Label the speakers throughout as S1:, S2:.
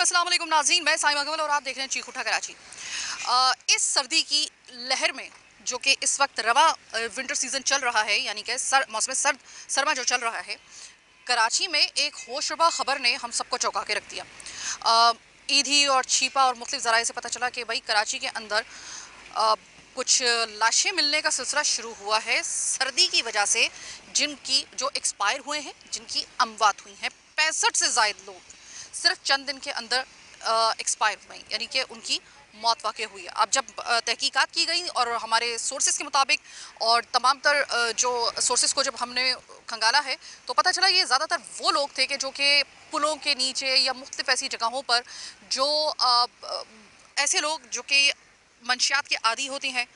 S1: अस्सलाम वालेकुम नाज़रीन, मैं साइमा कमल और आप देख रहे हैं चीख उठा कराची। इस सर्दी की लहर में जो कि इस वक्त रवा विंटर सीज़न चल रहा है, यानी कि मौसम सरमा जो चल रहा है, कराची में एक होशरुबा ख़बर ने हम सबको चौंका के रख दिया। ईधी और छीपा और मुख्तलिफ ज़राए से पता चला कि भाई कराची के अंदर अ, कुछ लाशें मिलने का सिलसिला शुरू हुआ है सर्दी की वजह से, जिनकी जो एक्सपायर हुए हैं, जिनकी अमवात हुई हैं। 65 से ज़ायद लोग सिर्फ चंद दिन के अंदर एक्सपायर हुए, यानी कि उनकी मौत वाक़ई हुई है। अब जब तहकीकात की गई और हमारे सोर्सेज के मुताबिक और तमाम तर जो सोर्सेज को जब हमने खंगाला है, तो पता चला ये ज़्यादातर वो लोग थे कि जो कि पुलों के नीचे या मुख्तलिफ ऐसी जगहों पर जो ऐसे लोग जो कि मंशियात के आदी होते हैं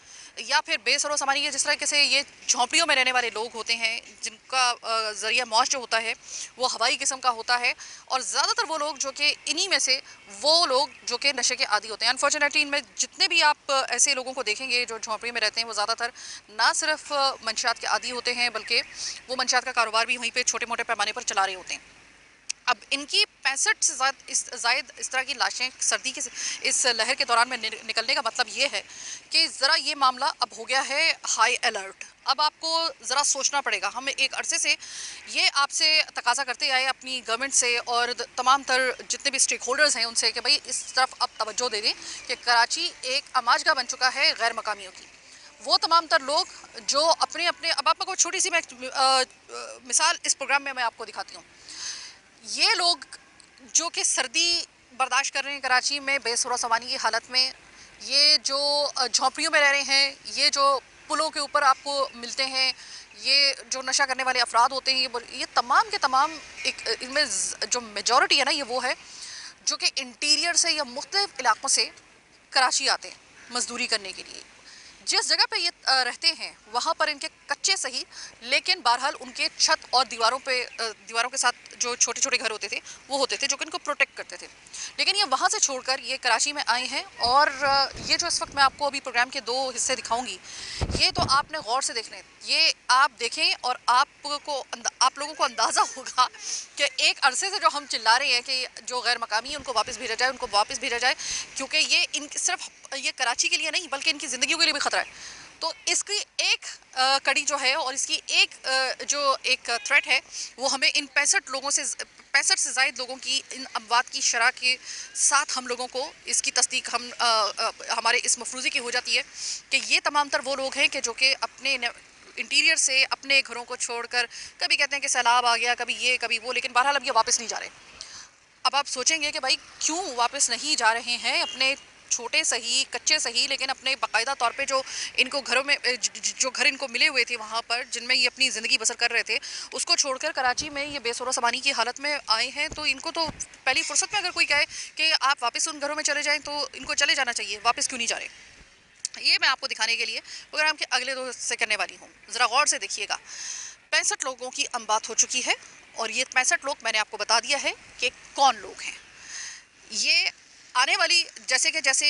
S1: या फिर बेसरो सामानी के, जिस तरीके से ये झोंपड़ियों में रहने वाले लोग होते हैं, जिनका ज़रिया मौश जो होता है वो हवाई किस्म का होता है। और ज़्यादातर वो लोग जो कि इन्हीं में से वो लोग जो कि नशे के आदी होते हैं। अनफॉर्चुनेटली इनमें जितने भी आप ऐसे लोगों को देखेंगे जो झोंपड़ी में रहते हैं, वो ज़्यादातर ना सिर्फ मंशियात के आदी होते हैं, बल्कि वो मंशियात का कारोबार भी वहीं पर छोटे मोटे पैमाने पर चला रहे होते हैं। अब इनकी 65 से ज़ायद इस तरह की लाशें सर्दी की इस लहर के दौरान में निकलने का मतलब ये है कि ज़रा ये मामला अब हो गया है हाई अलर्ट। अब आपको ज़रा सोचना पड़ेगा। हम एक अरसे से ये आपसे तकाजा करते आए अपनी गवर्नमेंट से और तमाम तर जितने भी स्टेक होल्डर्स हैं उनसे कि भाई इस तरफ अब तवज्जो दे दें कि कराची एक अमाजगा बन चुका है गैर मकामियों की। वो तमाम तर लोग जो अपने अपने, अब आपको छोटी सी मैं मिसाल इस प्रोग्राम में मैं आपको दिखाती हूँ। ये लोग जो कि सर्दी बर्दाश्त कर रहे हैं कराची में बेसुरा सवानी की हालत में, ये जो झोंपड़ियों में रह रहे हैं, ये जो पुलों के ऊपर आपको मिलते हैं, ये जो नशा करने वाले अफराद होते हैं, ये तमाम के तमाम एक इनमें जो मेजॉरिटी है ना, ये वो है जो कि इंटीरियर से या मुख्तलिफ इलाकों से कराची आते हैं मजदूरी करने के लिए। जिस जगह पे ये रहते हैं वहाँ पर इनके कच्चे सही, लेकिन बहरहाल उनके छत और दीवारों के साथ जो छोटे छोटे घर होते थे वो होते थे जो कि इनको प्रोटेक्ट करते थे। लेकिन ये वहाँ से छोड़कर ये कराची में आए हैं और ये जो इस वक्त मैं आपको अभी प्रोग्राम के 2 हिस्से दिखाऊंगी, ये तो आपने गौर से देखने, ये आप देखें और आप लोगों को अंदाज़ा होगा कि एक अरसे से जो हम चिल्ला रहे हैं कि जो गैर मकामी है उनको वापस भेजा जाए, उनको वापस भेजा जाए, क्योंकि ये सिर्फ ये कराची के लिए नहीं बल्कि इनकी ज़िंदगियों के लिए भी ख़तरा है। तो इसकी एक कड़ी जो है और इसकी जो एक थ्रेट है, वो हमें इन 65 लोगों से 65 से ज़ायद लोगों की इन अमवात की शरह के साथ हम लोगों को इसकी तस्दीक हमारे इस मफरूज़ी की हो जाती है कि ये तमाम तर वो लोग हैं कि जो कि अपने इंटीरियर से अपने घरों को छोड़कर, कभी कहते हैं कि सैलाब आ गया, कभी ये कभी वो, लेकिन बहरहाल अब ये वापस नहीं जा रहे। अब आप सोचेंगे कि भाई क्यों वापस नहीं जा रहे हैं, अपने छोटे सही कच्चे सही लेकिन अपने बाकायदा तौर पे जो इनको घरों में जो घर इनको मिले हुए थे वहाँ पर जिनमें ये अपनी ज़िंदगी बसर कर रहे थे, उसको छोड़कर कराची में ये बेसुरा सामानी की हालत में आए हैं। तो इनको तो पहली फुर्सत में अगर कोई कहे कि आप वापस उन घरों में चले जाएँ तो इनको चले जाना चाहिए, वापस क्यों नहीं जा रहे। ये मैं आपको दिखाने के लिए प्रोग्राम के अगले 2 हिस्से करने वाली हूँ। ज़रा गौर से देखिएगा। 65 लोगों की अमवात हो चुकी है और ये 65 लोग मैंने आपको बता दिया है कि कौन लोग हैं। ये आने वाली जैसे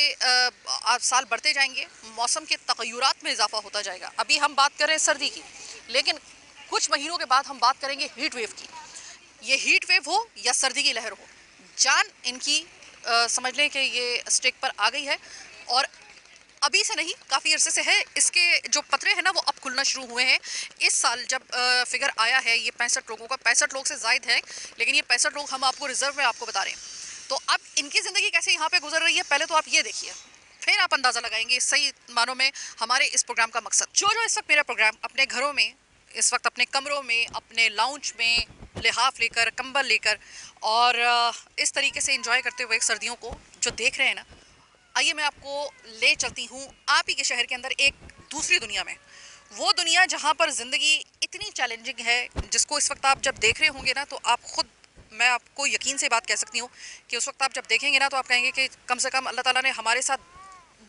S1: आप साल बढ़ते जाएंगे, मौसम के तग़य्युरात में इजाफा होता जाएगा। अभी हम बात कर रहे हैं सर्दी की, लेकिन कुछ महीनों के बाद हम बात करेंगे हीट वेव की। ये हीट वेव हो या सर्दी की लहर हो, जान इनकी समझ लें कि ये स्टेक पर आ गई है। और अभी से नहीं, काफ़ी अरसे से है। इसके जो पतरे हैं ना वो अब खुलना शुरू हुए हैं। इस साल जब फिगर आया है ये 65 लोगों का, 65 लोग से ज़ायद है, लेकिन ये 65 लोग हम आपको रिजर्व में आपको बता रहे हैं। तो अब इनकी ज़िंदगी कैसे यहाँ पे गुजर रही है, पहले तो आप ये देखिए, फिर आप अंदाज़ा लगाएंगे सही मानों में हमारे इस प्रोग्राम का मकसद। जो इस वक्त मेरा प्रोग्राम अपने घरों में, इस वक्त अपने कमरों में, अपने लाउंज में लिहाफ लेकर, कंबल लेकर और इस तरीके से इंजॉय करते हुए सर्दियों को जो देख रहे हैं ना, आइए मैं आपको ले चलती हूँ आप ही के शहर के अंदर एक दूसरी दुनिया में। वो दुनिया जहाँ पर ज़िंदगी इतनी चैलेंजिंग है, जिसको इस वक्त आप जब देख रहे होंगे ना तो आप खुद, मैं आपको यकीन से बात कह सकती हूँ कि उस वक्त आप जब देखेंगे ना तो आप कहेंगे कि कम से कम अल्लाह ताला ने हमारे साथ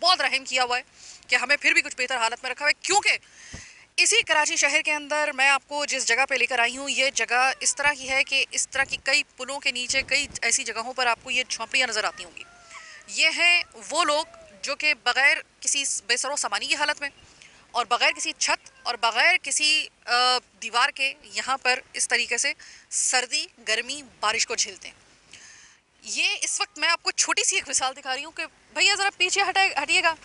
S1: बहुत रहम किया हुआ है कि हमें फिर भी कुछ बेहतर हालत में रखा हुआ है। क्योंकि इसी कराची शहर के अंदर मैं आपको जिस जगह पे लेकर आई हूँ, ये जगह इस तरह की है कि इस तरह की कई पुलों के नीचे कई ऐसी जगहों पर आपको ये झोंपड़ियाँ नज़र आती होंगी। ये हैं वो लोग जो कि बग़ैर किसी बेसरो सामानी की हालत में और बग़ैर किसी छत और बग़ैर किसी दीवार के यहाँ पर इस तरीके से सर्दी, गर्मी, बारिश को झेलते हैं। ये इस वक्त मैं आपको छोटी सी एक मिसाल दिखा रही हूँ कि भैया ज़रा पीछे हटिएगा।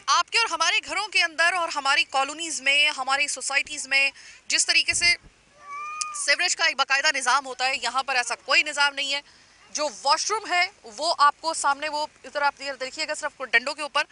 S1: आपके और हमारे घरों के अंदर और हमारी कॉलोनीज़ में, हमारी सोसाइटीज़ में जिस तरीके से सीवरेज का एक बाकायदा निज़ाम होता है, यहाँ पर ऐसा कोई निज़ाम नहीं है। जो वॉशरूम है वो आपको सामने, वो इधर आप देखिएगा, सिर्फ डंडों के ऊपर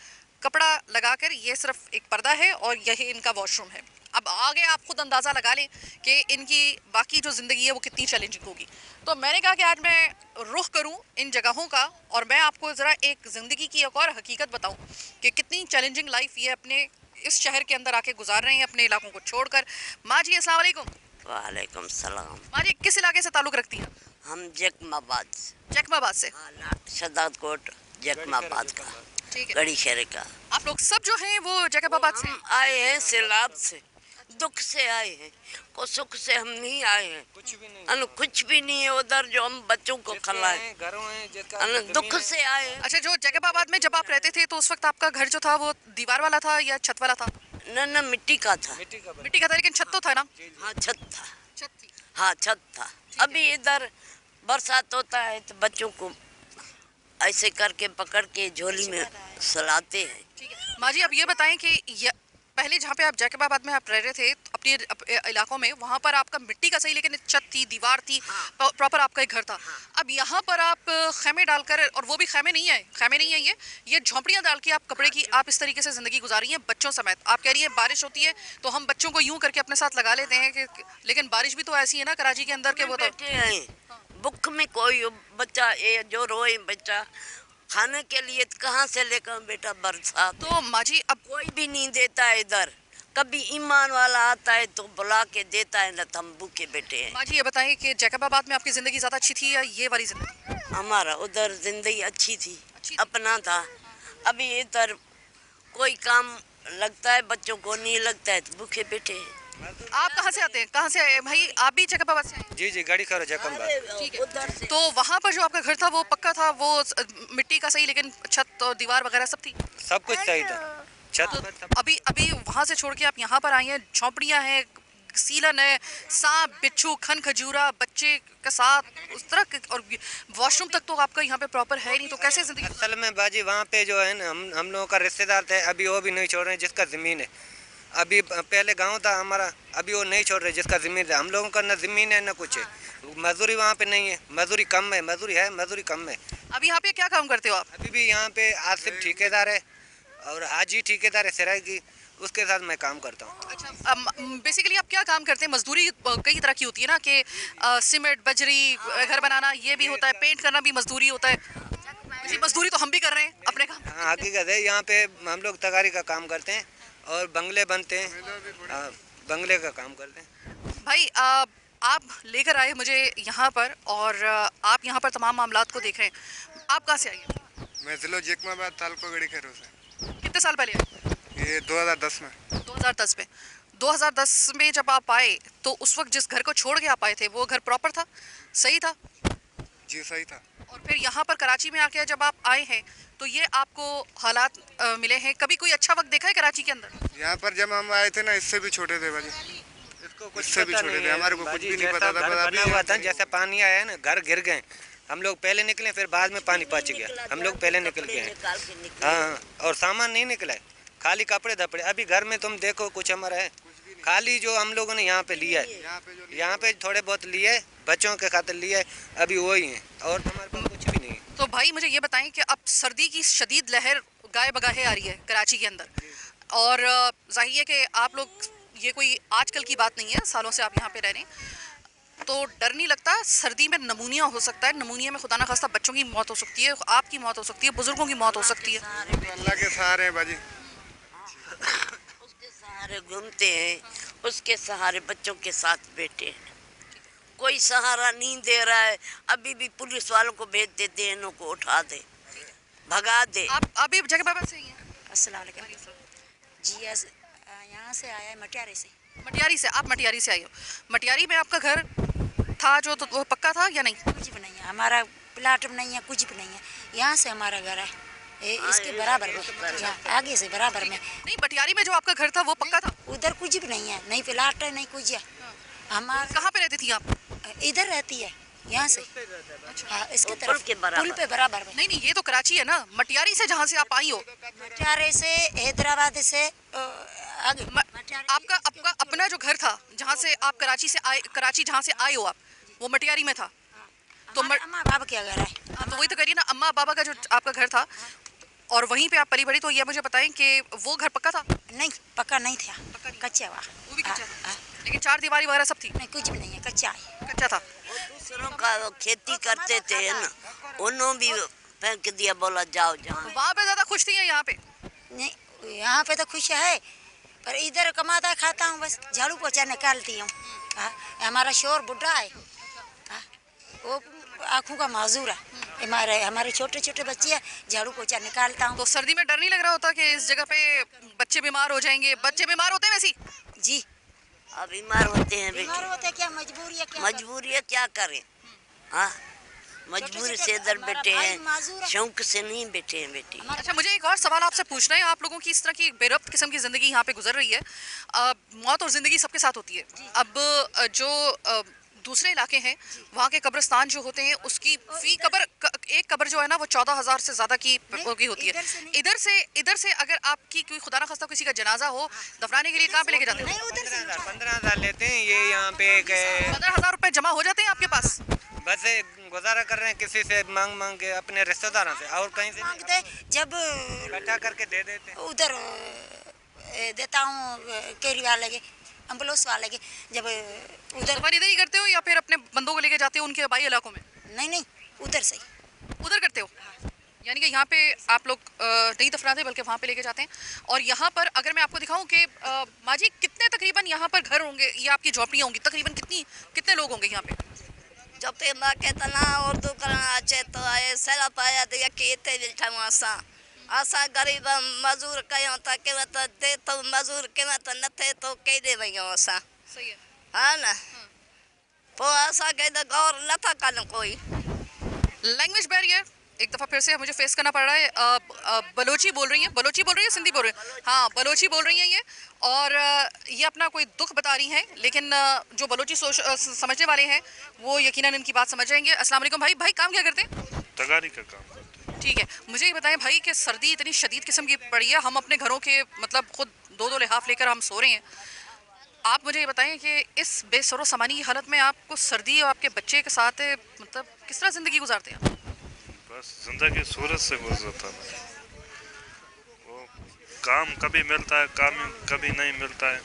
S1: कपड़ा लगाकर, ये सिर्फ एक पर्दा है और यही इनका वॉशरूम है। अब आगे आप खुद अंदाज़ा लगा लें कि इनकी बाकी जो ज़िंदगी है वो कितनी चैलेंजिंग होगी। तो मैंने कहा कि आज मैं रुख करूं इन जगहों का और मैं आपको ज़रा एक ज़िंदगी की एक और हकीकत बताऊं कि कितनी चैलेंजिंग लाइफ ये अपने इस शहर के अंदर आके गुजार रहे हैं, अपने इलाकों को छोड़कर। माँ जी अस्सलाम वालेकुम।
S2: वालेकुम सलाम।
S1: माँ जी किस इलाके से ताल्लुक़ रखती हैं?
S2: हम जैकमाबाद
S1: जैकमाबाद से।
S2: शदाद कोट जैकमाबाद का,
S1: ठीक है।
S2: गड़ी शहर का।
S1: आप लोग सब जो हैं वो जैकमाबाद से
S2: हम आए हैं सैलाब से, दुख से आए हैं, को सुख से हम नहीं आए हैं।
S3: कुछ भी नहीं,
S2: कुछ भी नहीं है उधर जो हम बच्चों को खिलाए,
S3: घरों हैं जिसका
S2: दुख से आए हैं।
S1: अच्छा, जो जैकबाबाद में जब आप रहते थे तो उस वक्त आपका घर जो था वो दीवार वाला था या छत वाला था?
S2: न मिट्टी का था।
S1: मिट्टी का था, लेकिन छत तो था ना?
S2: हाँ छत था।
S1: छत थी।
S2: हाँ छत था। अभी इधर बरसात होता है तो बच्चों को ऐसे करके पकड़ के झोली में सलाते हैं।
S1: ठीक है माँ जी, अब ये बताएं कि पहले जहाँ पे आप जैकबाबाद में आप रह रहे थे तो अपने इलाकों में, वहाँ पर आपका मिट्टी का सही लेकिन छत थी, दीवार थी, प्रॉपर आपका एक घर था। अब यहाँ पर आप खैमे डालकर, और वो भी खैमे नहीं है, ये झोंपड़ियाँ डाल के आप कपड़े की आप इस तरीके से ज़िंदगी गुजार रही हैं बच्चों समेत। आप कह रही हैं बारिश होती है तो हम बच्चों को यूँ करके अपने साथ लगा लेते हैं कि, लेकिन बारिश भी तो ऐसी है ना कराची के अंदर के वो तो
S2: भूख में कोई बच्चा ये जो रोए बच्चा खाने के लिए कहाँ से लेकर बेटा बरसात।
S1: तो माँ जी अब
S2: कोई भी नहीं देता है इधर। कभी ईमान वाला आता है तो बुला के देता है, न हम भूखे बैठे हैं।
S1: माँ जी ये बताएं कि जैकबाबाद में आपकी ज़िंदगी ज़्यादा अच्छी थी या ये वाली ज़िंदगी?
S2: हमारा उधर जिंदगी अच्छी थी, अपना था। अभी इधर कोई काम लगता है बच्चों को नहीं लगता है तो भूखे बैठे हैं।
S1: आप कहाँ से आते हैं? कहाँ से आए भाई? आप भी जैकबाबाद से?
S3: जी जी गाड़ी खा जैकमाबाद।
S1: ठीक है। तो वहाँ पर जो आपका घर था वो पक्का था, वो मिट्टी का सही, लेकिन छत और दीवार वगैरह सब थी?
S3: सब कुछ सही था, छत पर सब।
S1: अभी वहाँ से छोड़ के आप यहाँ पर आई हैं, झोंपड़ियाँ हैं, सीलन है, सांप बिच्छू खन खजूरा बच्चे के साथ उस तरह और वॉशरूम तक तो आपका यहाँ पे प्रॉपर है ही नहीं, तो कैसे जिंदगी?
S3: असल में बाजी वहाँ पे जो है ना, हम लोगों का रिश्तेदार थे, अभी वो भी नहीं छोड़ रहे जिसका ज़मीन है। अभी पहले गांव था हमारा, अभी वो नहीं छोड़ रहे जिसका ज़मीन है। हम लोगों का ना ज़मीन है ना कुछ है, मजदूरी वहाँ पे नहीं है, मजदूरी कम है, मजदूरी है मजदूरी कम है।
S1: अभी यहाँ पे क्या काम करते हो आप?
S3: अभी भी यहाँ पे आसिफ ठेकेदार है और हाजी ठेकेदार है सराय की, उसके साथ मैं काम करता हूँ।
S1: अच्छा, बेसिकली आप क्या काम करते हैं? मजदूरी कई तरह की होती है ना कि सीमेंट बजरी घर बनाना ये भी होता है, पेंट करना भी मजदूरी होता है। जी, मजदूरी तो हम भी कर रहे हैं अपने काम।
S3: हाँ हकीकत है, यहाँ पे हम लोग तगारी का काम करते हैं और बंगले बनते हैं, बंगले का काम करते हैं।
S1: भाई आप लेकर आए मुझे यहाँ पर और आप यहाँ पर तमाम मामलात को देख रहे हैं। आप कहाँ से आइए?
S4: मैं जिला जैकमाबाद तालुका गड़ी खैरो से।
S1: कितने साल पहले आए?
S4: ये 2010 में।
S1: 2010 में। 2010 में जब आप आए तो उस वक्त जिस घर को छोड़ के आप आए थे वो घर प्रॉपर था, सही था?
S4: जी सही था।
S1: और फिर यहाँ पर कराची में आके जब आप आए हैं तो ये आपको हालात मिले हैं। कभी कोई अच्छा वक्त देखा है कराची के अंदर?
S4: यहाँ पर जब हम आए थे ना, इससे भी छोटे थे बाजी,
S3: इसको कुछ
S4: इससे भी
S3: पता
S4: छोटे
S3: नहीं
S4: थे,
S3: है।
S4: हमारे को कुछ
S3: बाजी
S4: भी नहीं
S3: जैसा
S4: पता था।
S3: घर
S4: पर
S3: बना
S4: अभी
S3: हुआ था, जैसे पानी आया है ना, घर गिर गए, हम लोग पहले निकले, फिर बाद में पानी पहुँच गया, हम लोग पहले निकल गए हैं। हाँ, और सामान नहीं निकला है, खाली कपड़े धपड़े। अभी घर में तुम देखो कुछ हमारा है, खाली जो हम लोगों ने यहाँ पे लिया है, यहाँ पे थोड़े बहुत लिए बच्चों के खातिर लिए, अभी वही हैं और हमारे पास कुछ भी नहीं है।
S1: तो भाई मुझे ये बताएं कि अब सर्दी की शदीद लहर गाए बगाहे आ रही है कराची के अंदर, और जाहिर है कि आप लोग, ये कोई आजकल की बात नहीं है, सालों से आप यहाँ पे रह रहे हैं, तो डर नहीं लगता सर्दी में नमूनिया हो सकता है? नमूनिया में खुदा ना खास्ता बच्चों की मौत हो सकती है, आपकी मौत हो सकती है, बुजुर्गों की मौत हो सकती है।
S4: अल्लाह के सहारे हैं बाजी।
S2: उसके सहारे घूमते हैं, उसके सहारे बच्चों के साथ बैठे हैं। कोई सहारा नहीं दे रहा है। अभी भी पुलिस वालों को भेज देते हैं, इन्हों को उठा दे, भगा दे।
S1: आप अभी जैकबाबाद से ही हैं?
S5: अस्सलाम वालेकुम जी। यहाँ से आया है मटियारी से।
S1: मटियारी से? आप मटियारी से आई हो। मटियारी में आपका घर था जो, तो वो पक्का था या नहीं?
S5: कुछ भी नहीं है, हमारा प्लाट में नहीं है, कुछ भी नहीं है। यहाँ से हमारा घर है इसके बराबर में, यहाँ आगे से बराबर में।
S1: नहीं, मटियारी में जो आपका घर था वो पक्का था?
S5: उधर कुछ भी नहीं है, नहीं प्लाट है नहीं कुछ है। हमारा
S1: कहाँ पे रहती थी आप?
S5: इधर रहती है, यहाँ से। हाँ, इसके
S2: पुल
S5: तरफ
S2: के बराबर।
S5: पुल पे बराबर में।
S1: नहीं नहीं, ये तो कराची है ना, मटियारी से जहाँ से आप आई हो।
S5: मटियारे से, हैदराबाद से आगे।
S1: आपका आपका अपना जो घर था जहाँ से आप कराची से आए, कराची जहाँ से आए हो आप, वो मटियारी में था। तो
S5: अम्मा बाप क्या घर है।
S1: हाँ, तो वही तो करिए ना, अम्मा बाबा का जो आपका घर था और वहीं पे आप पली बड़ी। तो ये मुझे बताएं कि वो घर पक्का था?
S5: नहीं, पक्का नहीं था,
S1: पक्का नहीं।
S5: कच्चा हुआ।
S1: वो भी कच्चा था,
S5: हाँ,
S1: लेकिन चार दीवारी वगैरह सब थी?
S5: नहीं, कुछ भी नहीं है, कच्चा है।
S1: कच्चा था।
S2: वो दूसरों का वो खेती करते थे ना, उन्होंने भी फेंक दिया, बोला जाओ जहाँ।
S1: वहाँ पे ज्यादा खुश थी या यहाँ पे?
S5: नहीं, यहाँ पे तो खुश है, पर इधर कमाता खाता हूँ, बस झाड़ू पोछा निकालती हूँ। हाँ, हमारा शोर बुढ़ा है। हाँ, वो आँखों का माजूर है। हमारे छोटे छोटे बच्चे हैं, झाड़ू पोछा निकालता हूँ।
S1: तो सर्दी में डर नहीं लग रहा होता कि इस जगह पे बच्चे बीमार हो जाएंगे? बच्चे बीमार होते हैं वैसे?
S5: जी,
S2: अब बीमार होते हैं
S5: बीमार
S2: बेटी,
S5: होते क्या, मजबूरी है क्या?
S2: मजबूरी है, क्या करें। हाँ, मजबूरी से इधर बैठे हैं, शौक से नहीं बैठे हैं बेटी।
S1: अच्छा, मुझे एक और सवाल आपसे पूछना है। आप लोगों की इस तरह की बेरब्त किस्म की ज़िंदगी यहाँ पे गुजर रही है। मौत और ज़िंदगी सबके साथ होती है। अब जो दूसरे इलाके हैं वहाँ के कब्रिस्तान जो होते हैं, उसकी फी कब्र एक कब्र जो है ना वो 14,000 से ज़्यादा की होती है। इधर से अगर आपकी कोई खुदा न खास्ता किसी का जनाजा हो दफनाने के लिए कहाँ पे लेके जाते हैं?
S3: 15,000 लेते हैं ये यहाँ पे।
S1: 15,000 रुपए जमा हो जाते हैं आपके पास?
S3: बस गुजारा कर रहे हैं किसी से मांग मांग के, अपने रिश्तेदारों से, और कहीं से
S5: मांगते जब
S3: इकट्ठा करके दे देते हैं।
S5: उधर देता हूँ केरी वाले के, एम्बुलेंस वाले के, जब उधर।
S1: दफन इधर ही करते हो या फिर अपने बंदों को लेके जाते हो उनके आबाई इलाकों में?
S5: नहीं, उधर से।
S1: उधर करते हो, यानी कि यहाँ पे आप लोग नहीं दफनाते बल्कि वहाँ पे लेके जाते हैं। और यहाँ पर अगर मैं आपको दिखाऊं कि माँ जी कितने तकरीबन यहाँ पर घर होंगे, ये आपकी झोपड़ियाँ होंगी, तकरीबन कितने लोग होंगे यहाँ पे?
S2: जब पे माँ कहता ना उर्दू करना अच्छे तो आए सैला पाया तो यके इतने बैठा हूँ आसा गरीब मजूर कयो तो के तो दे तो मजूर के तो न थे तो कह दे भैया आसा।
S1: सही है।
S2: हाँ ना, तो आसा कह दे गौर न था कल कोई।
S1: लैंग्वेज बैरियर एक दफ़ा फिर से मुझे फेस करना पड़ रहा है। बलोची बोल रही है, सिंधी बोल रही है? हाँ, बलोची बोल रही हैं ये। और ये अपना कोई दुख बता रही हैं, लेकिन जो बलोची समझने वाले हैं वो यकीनन इनकी बात समझ जाएंगे। अस्सलाम वालेकुम भाई। भाई काम क्या करते हैं?
S6: तगारी का काम करते हैं।
S1: ठीक है, मुझे ये बताएं भाई कि सर्दी इतनी शदीद किस्म की पड़ी है, हम अपने घरों के मतलब खुद दो लिहाफ लेकर हम सो रहे हैं। आप मुझे ये बताएं कि इस बेसरो सामानी की हालत में आपको सर्दी और आपके बच्चे के साथ मतलब किस तरह ज़िंदगी गुजारते हैं?
S6: बस जिंदगी सूरत से गुजरता है। वो काम कभी मिलता है, काम कभी नहीं मिलता है।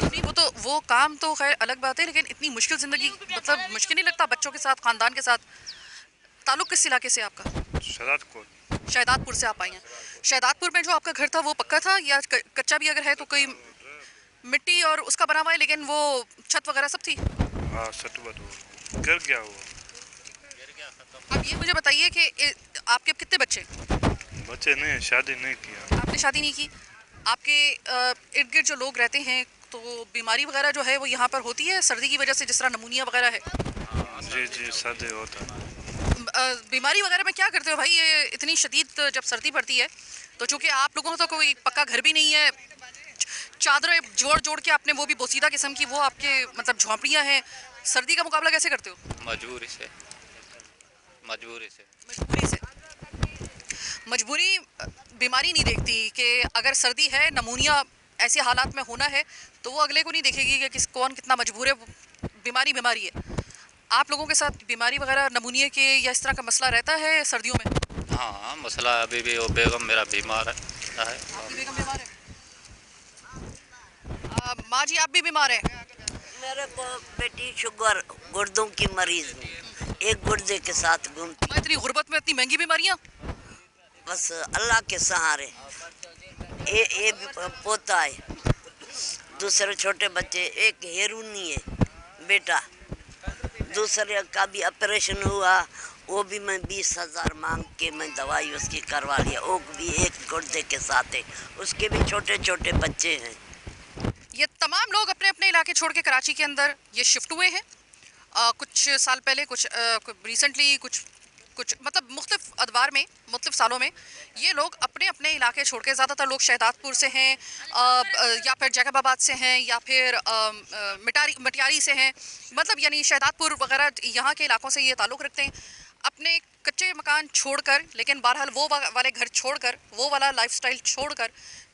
S1: नहीं, वो काम तो खैर अलग बात है, लेकिन इतनी मुश्किल ज़िंदगी, मतलब मुश्किल नहीं लगता बच्चों के साथ, ख़ानदान के साथ? ताल्लुक़ किस इलाके से आपका? शहदादपुर से आप आई हैं। शहदादपुर में जो आपका घर था वो पक्का था या कच्चा भी अगर है तो कोई मिट्टी और उसका बना हुआ है, लेकिन वो छत वगैरह सब थी?
S6: हाँ, गिर गया वो।
S1: अब ये मुझे बताइए कि आपके कितने बच्चे?
S6: बच्चे नहीं, शादी नहीं किया।
S1: आपने शादी नहीं की? आपके इर्द गिर्द जो लोग रहते हैं तो बीमारी वगैरह जो है वो यहाँ पर होती है सर्दी की वजह से, जिस तरह नमूनिया वगैरह है?
S6: जी सर्दी होता है।
S1: बीमारी वगैरह में क्या करते हो भाई? ये इतनी शदीद जब सर्दी पड़ती है तो चूँकि आप लोगों को तो कोई पक्का घर भी नहीं है, चादरें जोड़ के आपने वो भी बोसीदा किस्म की वो आपके मतलब झोंपड़ियाँ हैं, सर्दी का मुकाबला कैसे करते हो?
S7: मजबूरी से।
S1: मजबूरी बीमारी नहीं देखती कि अगर सर्दी है, नमूनिया ऐसे हालात में होना है तो वो अगले को नहीं देखेगी कि कौन कितना मजबूर है। बीमारी है। आप लोगों के साथ बीमारी वगैरह नमूनिया के या इस तरह का मसला रहता है सर्दियों में?
S7: हाँ, मसला अभी भी। वो बेगम मेरा बीमार है।
S1: बेगम बीमार है? माँ जी आप भी बीमार हैं?
S2: मेरे को बेटी शुगर, गुर्दों की मरीज, एक गुर्दे के साथ घूमती।
S1: इतनी गुर्बत में इतनी महंगी बीमारियाँ?
S2: बस अल्लाह के सहारे। ये पोता है, दूसरे छोटे बच्चे, एक हेरूनी है बेटा, दूसरे का भी ऑपरेशन हुआ, वो भी मैं 20,000 मांग के मैं दवाई उसकी करवा लिया, वो भी एक गुर्दे के साथ है, उसके भी छोटे छोटे बच्चे हैं।
S1: ये तमाम लोग अपने अपने इलाके छोड़ के कराची के अंदर ये शिफ्ट हुए हैं। कुछ साल पहले, कुछ रिसेंटली, कुछ कुछ मतलब मुख्तलिफ अदवार में, मुख्तलिफ सालों में ये लोग अपने अपने इलाके छोड़ के, ज़्यादातर लोग शहदादपुर से हैं या फिर जैकबाबाद से हैं या फिर मटियारी से हैं, मतलब यानी शहदादपुर वगैरह यहाँ के इलाकों से ये ताल्लुक़ रखते हैं। अपने कच्चे मकान छोड़कर, लेकिन बहरहाल वो वाले घर छोड़कर, वो वाला लाइफस्टाइल छोड़कर,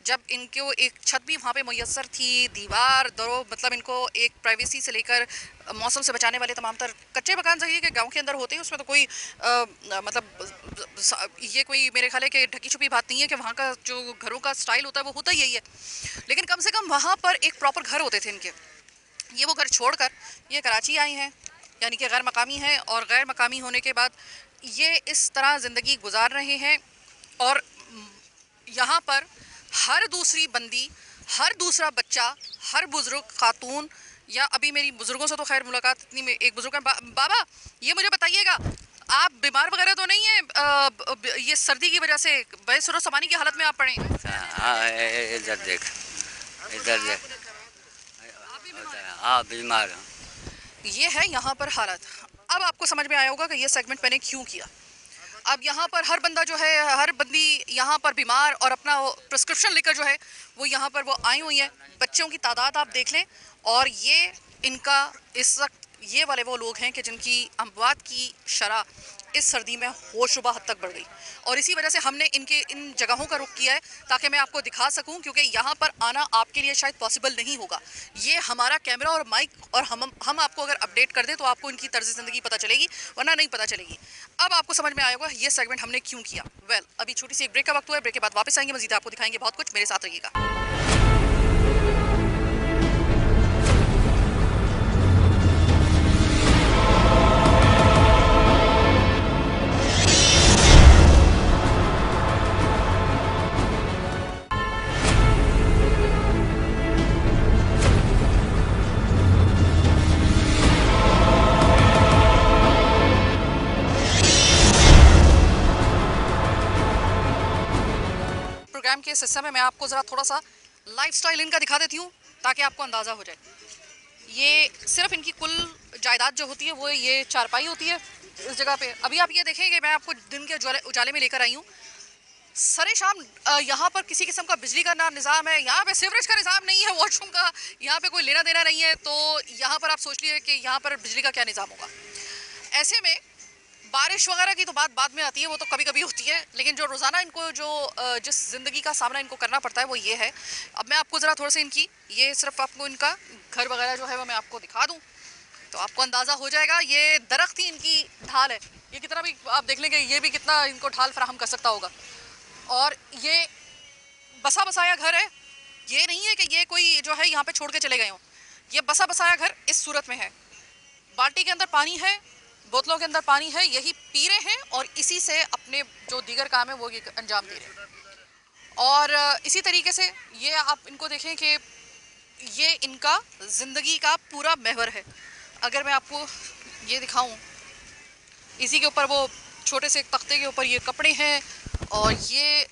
S1: जब इनको एक छत भी वहाँ पे मुयस्सर थी, दीवार दरो, मतलब इनको एक प्राइवेसी से लेकर मौसम से बचाने वाले तमाम तर कच्चे मकान सही है कि गांव के अंदर होते हैं, उसमें तो कोई मतलब ये कोई मेरे ख्याल है कि ढकी छुपी बात नहीं है कि वहाँ का जो घरों का स्टाइल होता है वो होता ही यही है। लेकिन कम से कम वहाँ पर एक प्रॉपर घर होते थे इनके। ये वो घर छोड़कर ये कराची आई हैं, यानी कि गैर मकामी हैं, और गैर मकामी होने के बाद ये इस तरह ज़िंदगी गुजार रहे हैं। और यहाँ पर हर दूसरी बंदी, हर दूसरा बच्चा, हर बुज़ुर्ग खातून, या अभी मेरी बुज़ुर्गों से तो खैर मुलाकात इतनी में एक बुज़ुर्ग बाबा ये मुझे बताइएगा, आप बीमार वगैरह तो नहीं है ये सर्दी की वजह से, बेसुरो समानी की हालत में आप पड़े?
S8: हाँ इधर देख, इधर देख, हाँ बीमार हूँ।
S1: ये है यहाँ पर हालत। अब आपको समझ में आया होगा कि ये सेगमेंट मैंने क्यों किया। अब यहाँ पर हर बंदा जो है, हर बंदी यहाँ पर बीमार और अपना प्रिस्क्रिप्शन लेकर जो है वो यहाँ पर वो आई हुई है। बच्चों की तादाद आप देख लें, और ये इनका इस वक्त ये वाले वो लोग हैं कि जिनकी अमवात की शरह इस सर्दी में होशरुबा हद तक बढ़ गई। और इसी वजह से हमने इनके इन जगहों का रुख किया है ताकि मैं आपको दिखा सकूं, क्योंकि यहाँ पर आना आपके लिए शायद पॉसिबल नहीं होगा। ये हमारा कैमरा और माइक, और हम आपको अगर अपडेट कर दें तो आपको इनकी तर्ज ज़िंदगी पता चलेगी, वरना नहीं पता चलेगी। अब आपको समझ में आया होगा ये सेगमेंट हमने क्यों किया। वेल, अभी छोटी सी एक ब्रेक का वक्त हुआ है, ब्रेक के बाद वापस आएंगे, मज़ीद आपको दिखाएंगे बहुत कुछ, मेरे साथ रहिएगा। प्रोग्राम के इस हिस्से में मैं आपको ज़रा थोड़ा सा लाइफस्टाइल इनका दिखा देती हूँ ताकि आपको अंदाज़ा हो जाए। ये सिर्फ इनकी कुल जायदाद जो होती है वो ये चारपाई होती है इस जगह पे। अभी आप ये देखेंगे, मैं आपको दिन के उजाले में लेकर आई हूँ। सरे शाम यहाँ पर किसी किस्म का बिजली का ना निज़ाम है, यहाँ पे सीवरेज का निज़ाम नहीं है, वॉशरूम का यहाँ पे कोई लेना देना नहीं है, तो यहाँ पर आप सोच लीजिए कि यहाँ पर बिजली का क्या निज़ाम होगा। ऐसे में बारिश वगैरह की तो बात बाद में आती है, वो तो कभी कभी होती है, लेकिन जो रोज़ाना इनको जो जिस ज़िंदगी का सामना इनको करना पड़ता है वो ये है। अब मैं आपको ज़रा थोड़ा सा इनकी, ये सिर्फ आपको इनका घर वगैरह जो है वो मैं आपको दिखा दूँ तो आपको अंदाज़ा हो जाएगा। ये दरख्त ही इनकी ढाल है, ये कितना भी आप देख लेंगे, ये भी कितना इनको ढाल फराहम कर सकता होगा। और ये बसा बसाया घर है, ये नहीं है कि ये कोई जो है यहाँ पे छोड़ के चले गए हों। ये बसा बसाया घर इस सूरत में है। बाल्टी के अंदर पानी है, बोतलों के अंदर पानी है, यही पी रहे हैं और इसी से अपने जो दीगर काम है वो ये अंजाम दे रहे हैं। और इसी तरीके से ये आप इनको देखें कि ये इनका ज़िंदगी का पूरा महवर है। अगर मैं आपको ये दिखाऊं, इसी के ऊपर वो छोटे से तख्ते के ऊपर ये कपड़े हैं, और ये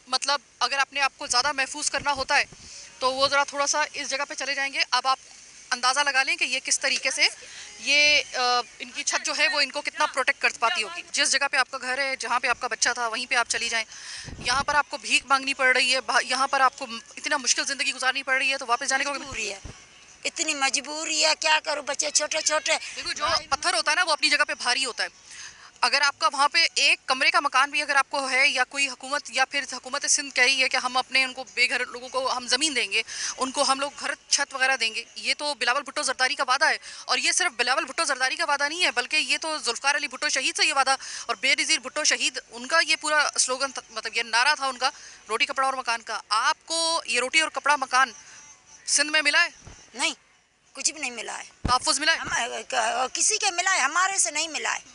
S1: मतलब अगर अपने आप को ज़्यादा महफूज करना होता है तो वो ज़रा थोड़ा सा इस जगह पे चले जाएंगे। अब आप अंदाज़ा लगा लें कि ये किस तरीके से ये इनकी छत जो है वो इनको कितना प्रोटेक्ट कर पाती होगी। जिस जगह पे आपका घर है, जहाँ पे आपका बच्चा था, वहीं पे आप चली जाएं। यहाँ पर आपको भीख मांगनी पड़ रही है, यहाँ पर आपको इतना मुश्किल ज़िंदगी गुजारनी पड़ रही है, तो वापस जाने को
S5: मजबूरी है, इतनी मजबूरी है, क्या करूँ, बच्चे छोटे छोटे।
S1: देखो, जो पत्थर होता है ना वो अपनी जगह पे भारी होता है। अगर आपका वहाँ पे एक कमरे का मकान भी अगर आपको है, या कोई हुकूमत या फिर हुकूमत सिंध कह रही है कि हम अपने उनको बेघर लोगों को हम ज़मीन देंगे, उनको हम लोग घर छत वगैरह देंगे, ये तो बिलावल भुट्टो जरदारी का वादा है। और ये सिर्फ बिलावल भुट्टो जरदारी का वादा नहीं है, बल्कि ये तो जुल्फ़िकार अली भुट्टो शहीद से ये वादा, और बेनज़ीर भुट्टो शहीद, उनका ये पूरा स्लोगन मतलब ये नारा था उनका, रोटी कपड़ा और मकान का। आपको ये रोटी और कपड़ा मकान सिंध में मिला है?
S5: नहीं, कुछ भी नहीं मिला है।
S1: तहफ़्फ़ुज़ मिला है?
S5: किसी के मिला है, हमारे से नहीं मिला है।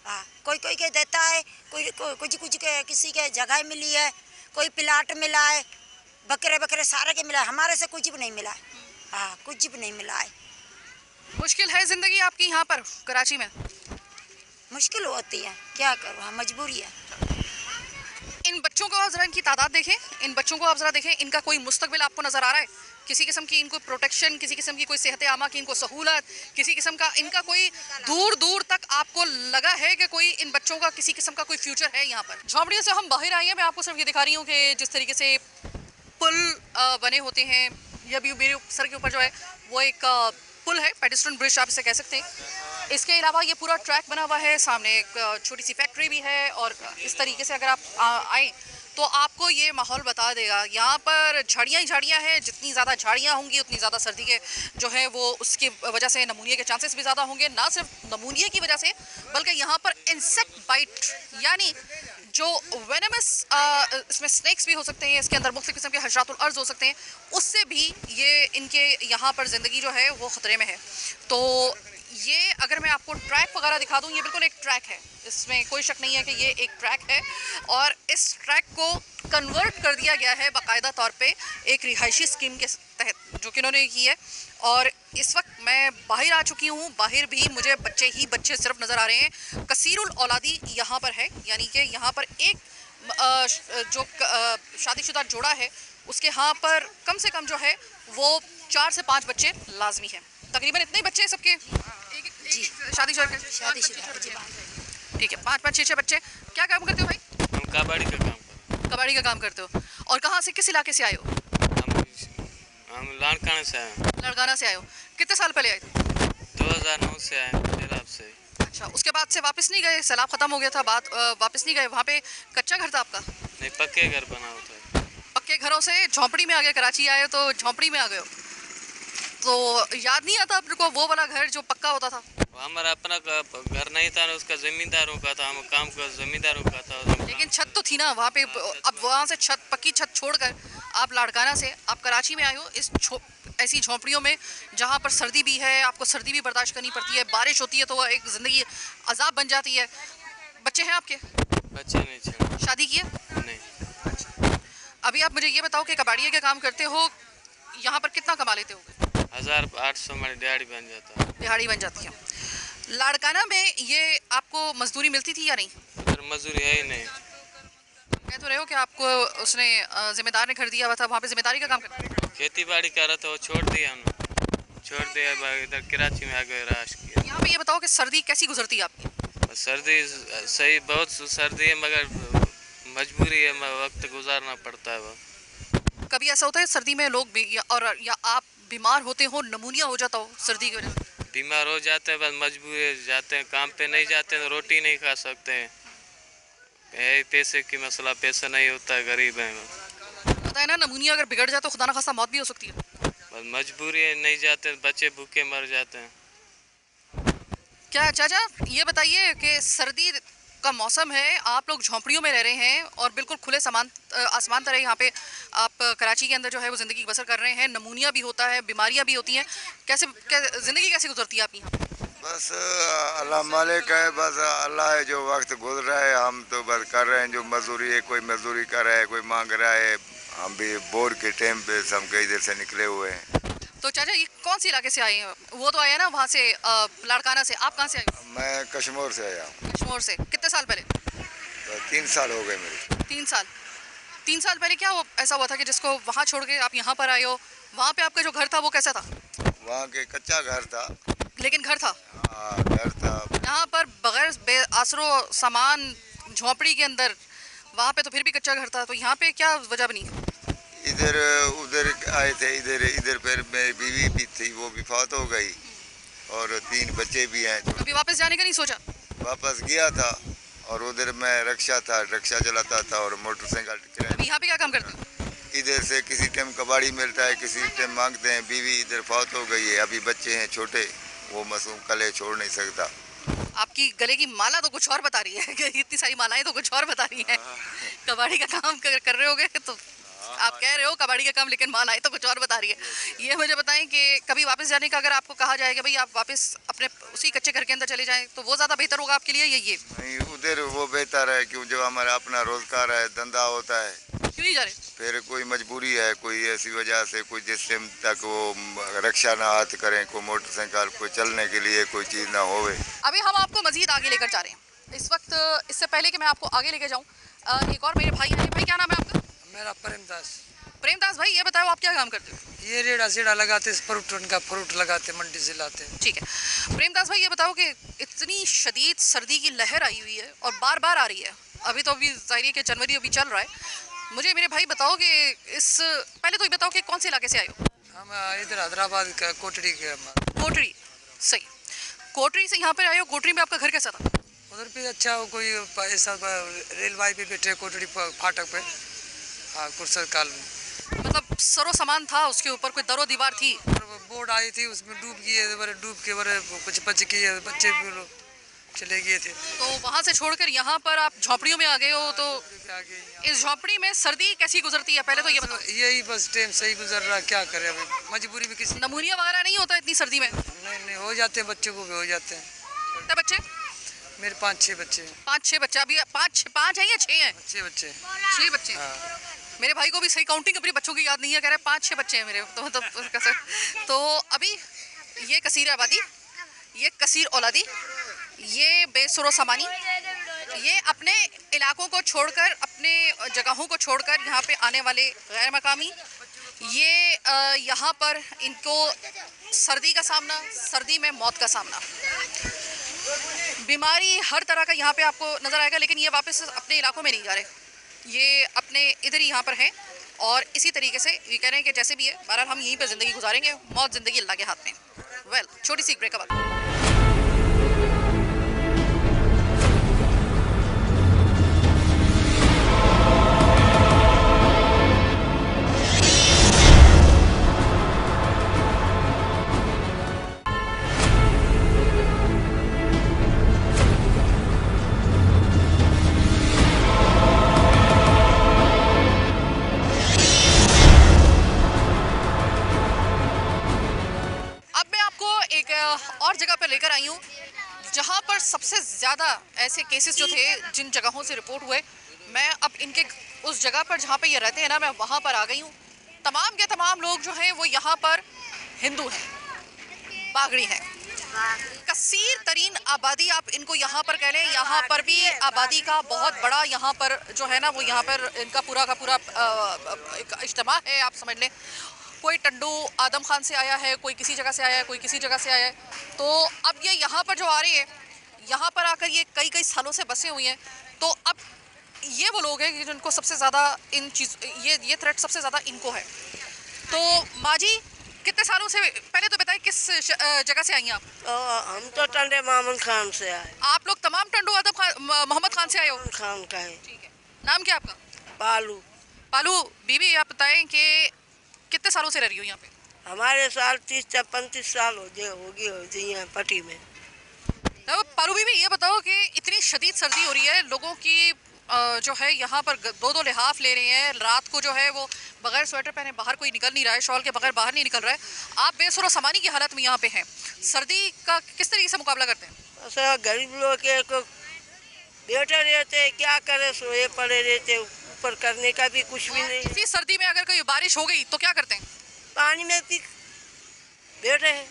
S5: हाँ, कोई कोई के देता है, कुछ के किसी के जगह मिली है, कोई प्लाट मिला है, बकरे बकरे सारे के मिला है, हमारे से कुछ भी नहीं मिला है। हाँ, कुछ भी नहीं मिला है।
S1: मुश्किल है ज़िंदगी आपकी यहाँ पर कराची में?
S5: मुश्किल होती है, क्या करूँ, हाँ मजबूरी है।
S1: इन बच्चों को आप ज़रा इनकी तादाद देखें, इन बच्चों को आप ज़रा देखें, इनका कोई मुस्तकबिल आपको नज़र आ रहा है? किसी किस्म की इनको प्रोटेक्शन, किसी किस्म की कोई सेहत आमा की इनको सहूलत, किसी किस्म का इनका कोई दूर दूर तक आपको लगा है कि कोई इन बच्चों का किसी किस्म का कोई फ्यूचर है यहाँ पर? झोंपड़ियों से हम बाहर आए हैं, मैं आपको सिर्फ ये दिखा रही हूँ कि जिस तरीके से पुल बने होते हैं, या भी मेरे सर के ऊपर जो है वो एक पुल है, पेडेस्ट्रियन ब्रिज आप इसे कह सकते हैं। इसके अलावा ये पूरा ट्रैक बना हुआ है, सामने एक छोटी सी फैक्ट्री भी है, और इस तरीके से अगर आप आएँ तो आपको ये माहौल बता देगा। यहाँ पर झाड़ियाँ ही झाड़ियाँ हैं, जितनी ज़्यादा झाड़ियाँ होंगी उतनी ज़्यादा सर्दी के जो है वो उसकी वजह से नमूनिया के चांसेस भी ज़्यादा होंगे। ना सिर्फ नमूनिया की वजह से बल्कि यहाँ पर इंसेक्ट बाइट यानी जो वेनमस इसमें स्नेक्स भी हो सकते हैं, इसके अंदर मुख्तलिफ किस्म के हशरातुल अर्ज़ हो सकते हैं, उससे भी ये इनके यहाँ पर ज़िंदगी जो है वो ख़तरे में है। तो ये अगर मैं आपको ट्रैक वगैरह दिखा दूँ, ये बिल्कुल एक ट्रैक है, इसमें कोई शक नहीं है कि ये एक ट्रैक है, और इस ट्रैक को कन्वर्ट कर दिया गया है बाकायदा तौर पे एक रिहायशी स्कीम के तहत जो कि इन्होंने की है। और इस वक्त मैं बाहर आ चुकी हूँ, बाहर भी मुझे बच्चे ही बच्चे सिर्फ नज़र आ रहे हैं। कसीरुल औलादी यहाँ पर है, यानी कि यहाँ पर एक जो शादीशुदा जोड़ा है उसके यहाँ पर कम से कम जो है वो 4 से 5 बच्चे लाजमी हैं। तकरीबन इतने ही बच्चे हैं सबके
S5: जी
S1: शादीशुदा ठीक है, 5-5 6-6 बच्चे। क्या काम करते हो भाई?
S7: हम कबाड़ी का काम करते
S1: कबाड़ी का काम करते हो। और कहाँ से, किस इलाके से आए हो?
S7: हम लाड़काना से आए हैं।
S1: लड़गाना से आए हो। कितने साल पहले आए थे?
S7: 2009 से आए हैं, पंजाब से।
S1: अच्छा, उसके बाद से वापस नहीं गए? सैलाब ख़त्म हो गया था, बात वापस नहीं गए? वहाँ पे कच्चा घर था आपका?
S7: नहीं, पक्के घर बना होता है।
S1: पक्के घरों से झोंपड़ी में आ गए, कराची आए तो झोंपड़ी में आ गए हो। तो याद नहीं आता आपको वो वाला घर जो पक्का होता था?
S7: हमारा अपना घर नहीं था, उसका जमींदारों का था, हम काम का जमींदारों का था।
S1: लेकिन छत तो थी ना वहाँ पे। अब वहाँ से छत, पक्की छत छोड़कर आप लाड़काना से आप कराची में आए हो, इस ऐसी झोंपड़ियों में जहाँ पर सर्दी भी है, आपको सर्दी भी बर्दाश्त करनी पड़ती है, बारिश होती है तो वह एक ज़िंदगी अजाब बन जाती है। बच्चे हैं आपके?
S7: बच्चे नहीं थे।
S1: शादी की है?
S7: नहीं।
S1: अभी आप मुझे ये बताओ कि कबाड़िया का काम करते हो, यहाँ पर कितना कमा लेते हो?
S7: 1800 में दिहाड़ी बन जाता है।
S1: दिहाड़ी बन जाती है। लाड़काना में ये आपको मजदूरी मिलती थी या नहीं?
S7: इधर मजदूरी है ही नहीं।
S1: कह तो रहे हो कि आपको उसने जिम्मेदार ने घर दिया हुआ था, वहाँ पे जिम्मेदारी का काम करते हैं?
S7: खेती बाड़ी कर रहा था, वो छोड़ दिया हमने, छोड़ दिया, इधर कराची में आ गए, राश किया।
S1: यहाँ पे ये बताओ कि सर्दी कैसी गुजरती है आपकी?
S7: सर्दी सही, बहुत सर्दी है, मगर मजबूरी है, वक्त गुजारना पड़ता है। वो
S1: कभी ऐसा होता है सर्दी में लोग भी या आप बीमार होते हो, नमूनिया हो जाता हो सर्दी की वजह से?
S7: बीमार हो जाते हैं, बस मजबूरी जाते हैं, काम पे नहीं जाते हैं, रोटी नहीं खा सकते हैं। पैसे की मसला, पैसा नहीं होता है, गरीब है।
S1: पता है ना, नमूनिया अगर बिगड़ जाए तो खुदा ना खास्ता मौत भी हो सकती है।
S7: बस मजबूरी है, नहीं जाते, बच्चे भूखे मर जाते हैं।
S1: क्या चाचा ये बताइए कि सर्दी का मौसम है, आप लोग झोंपड़ियों में रह रहे हैं और बिल्कुल खुले आसमान तरह यहाँ पे आप कराची के अंदर जो है वो ज़िंदगी बसर कर रहे हैं, नमूनिया भी होता है, बीमारियाँ भी होती हैं, ज़िंदगी कैसे गुजरती है आपकी यहाँ?
S9: बस अल्लाह मालिक है, बस अल्लाह है जो वक्त गुजर रहा है, हम तो बस कर रहे हैं जो मजदूरी है, कोई मजदूरी कर रहा है, कोई मांग रहा है। हम भी बोर के टाइम पे हम कई इधर से निकले हुए हैं।
S1: तो चाचा ये कौन सी इलाके से आए हैं? वो तो आया ना वहाँ से लाड़काना से, आप कहाँ से आए?
S9: मैं कश्मीर से आया हूँ।
S1: कश्मीर से। कितने साल पहले?
S9: 3 साल हो गए मेरे।
S1: 3 साल। 3 साल पहले क्या ऐसा हुआ था कि जिसको वहाँ छोड़ के आप यहाँ पर आए हो? वहाँ पे आपका जो घर था वो कैसा था?
S9: वहाँ के कच्चा घर था,
S1: लेकिन घर था?
S9: हाँ घर था।
S1: यहाँ पर बगैर आसरो सामान झोंपड़ी के अंदर, वहाँ पे तो फिर भी कच्चा घर था, तो यहाँ पे क्या वजह बनी?
S9: इधर उधर आए थे, इधर फिर मेरी बीवी भी थी, वो भी फौत हो गई, और 3 बच्चे भी हैं।
S1: अभी वापस जाने का नहीं सोचा?
S9: वापस गया था, और उधर मैं रिक्शा चलाता था और मोटरसाइकिल।
S1: अभी यहाँ पे क्या काम करते हो?
S9: इधर से किसी टाइम कबाड़ी मिलता है, किसी टाइम मांगते हैं। बीवी इधर फौत हो गई है, अभी बच्चे हैं छोटे, वो मासूम कले छोड़ नहीं सकता।
S1: आपकी गले की माला तो कुछ और बता रही है कि इतनी सारी मालाएं तो कुछ और बता रही हैं। कबाड़ी का काम कर रहे होगे तो आप कह रहे हो कबाड़ी का काम, लेकिन मालाएं तो कुछ और बता रही है। ये मुझे बताएं कि कभी वापस जाने का अगर आपको कहा जाए कि भाई आप वापस अपने उसी कच्चे घर के अंदर चले जाएं तो वो ज़्यादा बेहतर होगा आपके लिए? ये
S9: नहीं, उधर वो बेहतर है, क्यों जो हमारा अपना रोजगार है, धंधा होता है।
S1: क्यों नहीं जा रहे?
S9: फिर कोई मजबूरी है, कोई ऐसी वजह से, कोई जिस टाइम तक वो रक्षा ना हाथ करें, कोई मोटरसाइकिल, कोई चलने के लिए कोई चीज़ ना होवे।
S1: अभी हम आपको मजीद आगे लेकर जा रहे हैं इस वक्त। इससे पहले कि मैं आपको आगे लेकर जाऊँ, एक और मेरे भाई हैं। भाई क्या नाम है आपका?
S10: मेरा प्रेमदास।
S1: प्रेमदास भाई ये बताओ आप क्या काम करते हो?
S10: ये रेड़ा सेड़ा लगाते, फ्रूट उनका फ्रूट लगाते, मंडी से लाते।
S1: ठीक है प्रेमदास भाई ये बताओ कि इतनी शदीद सर्दी की लहर आई हुई है और बार बार आ रही है, अभी जाहिर है कि जनवरी अभी चल रहा है, मुझे मेरे भाई बताओ कि पहले तो ये बताओ कि कौन से इलाके से आए हो?
S10: हम इधर हैदराबाद का कोटड़ी के।
S1: कोटड़ी, सही, कोटड़ी से यहाँ पर आए हो। कोटड़ी में आपका घर कैसा था?
S10: उधर भी अच्छा हो, कोई ऐसा रेलवाई पे बैठे कोटड़ी फाटक पे, हाँ कुर्सर काल में,
S1: मतलब सरो सामान था उसके ऊपर, कोई दरो दीवार थी?
S10: बोर्ड आई थी उसमें डूब गए, डूब के कुछ बच्चे भी लोग चले गए थे।
S1: तो वहाँ से छोड़कर यहाँ पर आप झोपड़ियों में आ गए हो, तो इस झोपड़ी में सर्दी कैसी गुजरती है पहले तो ये बताओ?
S10: यही बस टाइम सही गुजर रहा, क्या करें अभी, मजबूरी में। किसी
S1: नमूनिया वगैरह नहीं होता इतनी सर्दी में?
S10: नहीं हो जाते हैं, बच्चों को भी हो जाते हैं।
S1: कितने बच्चे?
S10: मेरे 5-6 बच्चे हैं।
S1: 5-6 बच्चे? अभी 5 हैं या 6 हैं?
S10: 6 बच्चे।
S1: 6 बच्चे।
S10: हाँ।
S1: मेरे भाई को भी सही काउंटिंग अपने बच्चों की याद नहीं है, कह रहे 5-6 बच्चे हैं मेरे, तो अभी ये कसीर आबादी, ये कसीर औलादी, ये बेसुरो सामानी, ये अपने इलाकों को छोड़कर, अपने जगहों को छोड़कर यहाँ पे आने वाले गैर मकामी, ये यहाँ पर इनको सर्दी का सामना, सर्दी में मौत का सामना, बीमारी हर तरह का यहाँ पे आपको नज़र आएगा। लेकिन ये वापस अपने इलाकों में नहीं जा रहे, ये अपने इधर ही यहाँ पर हैं और इसी तरीके से ये कह रहे हैं कि जैसे भी है बहरहाल हम यहीं पर ज़िंदगी गुजारेंगे, मौत ज़िंदगी अल्लाह के हाथ में। वेल, छोटी सी ब्रेक के बाद और जगह पर लेकर आई हूँ जहाँ पर सबसे ज़्यादा ऐसे केसेस जो थे जिन जगहों से रिपोर्ट हुए, मैं अब इनके उस जगह पर जहाँ पे ये रहते हैं ना, मैं वहाँ पर आ गई हूँ। तमाम के तमाम लोग जो हैं वो यहाँ पर हिंदू हैं, बागड़ी हैं, कसीर तरीन आबादी आप इनको यहाँ पर कह लें। यहाँ पर भी आबादी का बहुत बड़ा यहाँ पर जो है ना वो यहाँ पर इनका पूरा का पूरा इज्तिमा है, आप समझ लें। कोई टंडू आदम खान से आया है, कोई किसी जगह से आया है, कोई किसी जगह से आया है। तो अब ये यहाँ पर जो आ रहे हैं, यहाँ पर आकर ये कई सालों से बसे हुए हैं, तो अब ये वो लोग हैं कि जिनको सबसे ज़्यादा इन चीज़ ये थ्रेट सबसे ज़्यादा इनको है। तो माँ जी कितने सालों से, पहले तो बताइए किस जगह से आई हैं आप?
S2: हम तो टंडे मामून खान से आए।
S1: आप लोग तमाम टंडू आदम खान मोहम्मद खान से आए हो?
S2: खान का है।
S1: ठीक है, नाम क्या आपका?
S2: पालू।
S1: पालू बीबी, आप बताएं कि कितने सालों से रह रही हो यहाँ पे?
S2: हमारे साल 30-35 साल हो गए यहाँ पट्टी में।
S1: तो पालू बीबी ये बताओ कि इतनी शदीद सर्दी हो रही है, लोगों की जो है यहाँ पर 2-2 लिहाफ ले रहे हैं, रात को जो है वो बगैर स्वेटर पहने बाहर कोई निकल नहीं रहा है, शॉल के बगैर बाहर नहीं निकल रहा है। आप बेसुरो सामानी की हालत में यहाँ पे हैं, सर्दी का किस तरीके से मुकाबला करते हैं?
S2: ऐसा गरीब लोग के को बैठे रहते, क्या करे, सोए पड़े रहते, ऊपर करने का भी कुछ भी नहीं।
S1: इसी सर्दी में अगर कोई बारिश हो गई तो क्या करते हैं?
S2: पानी में भी बैठे हैं।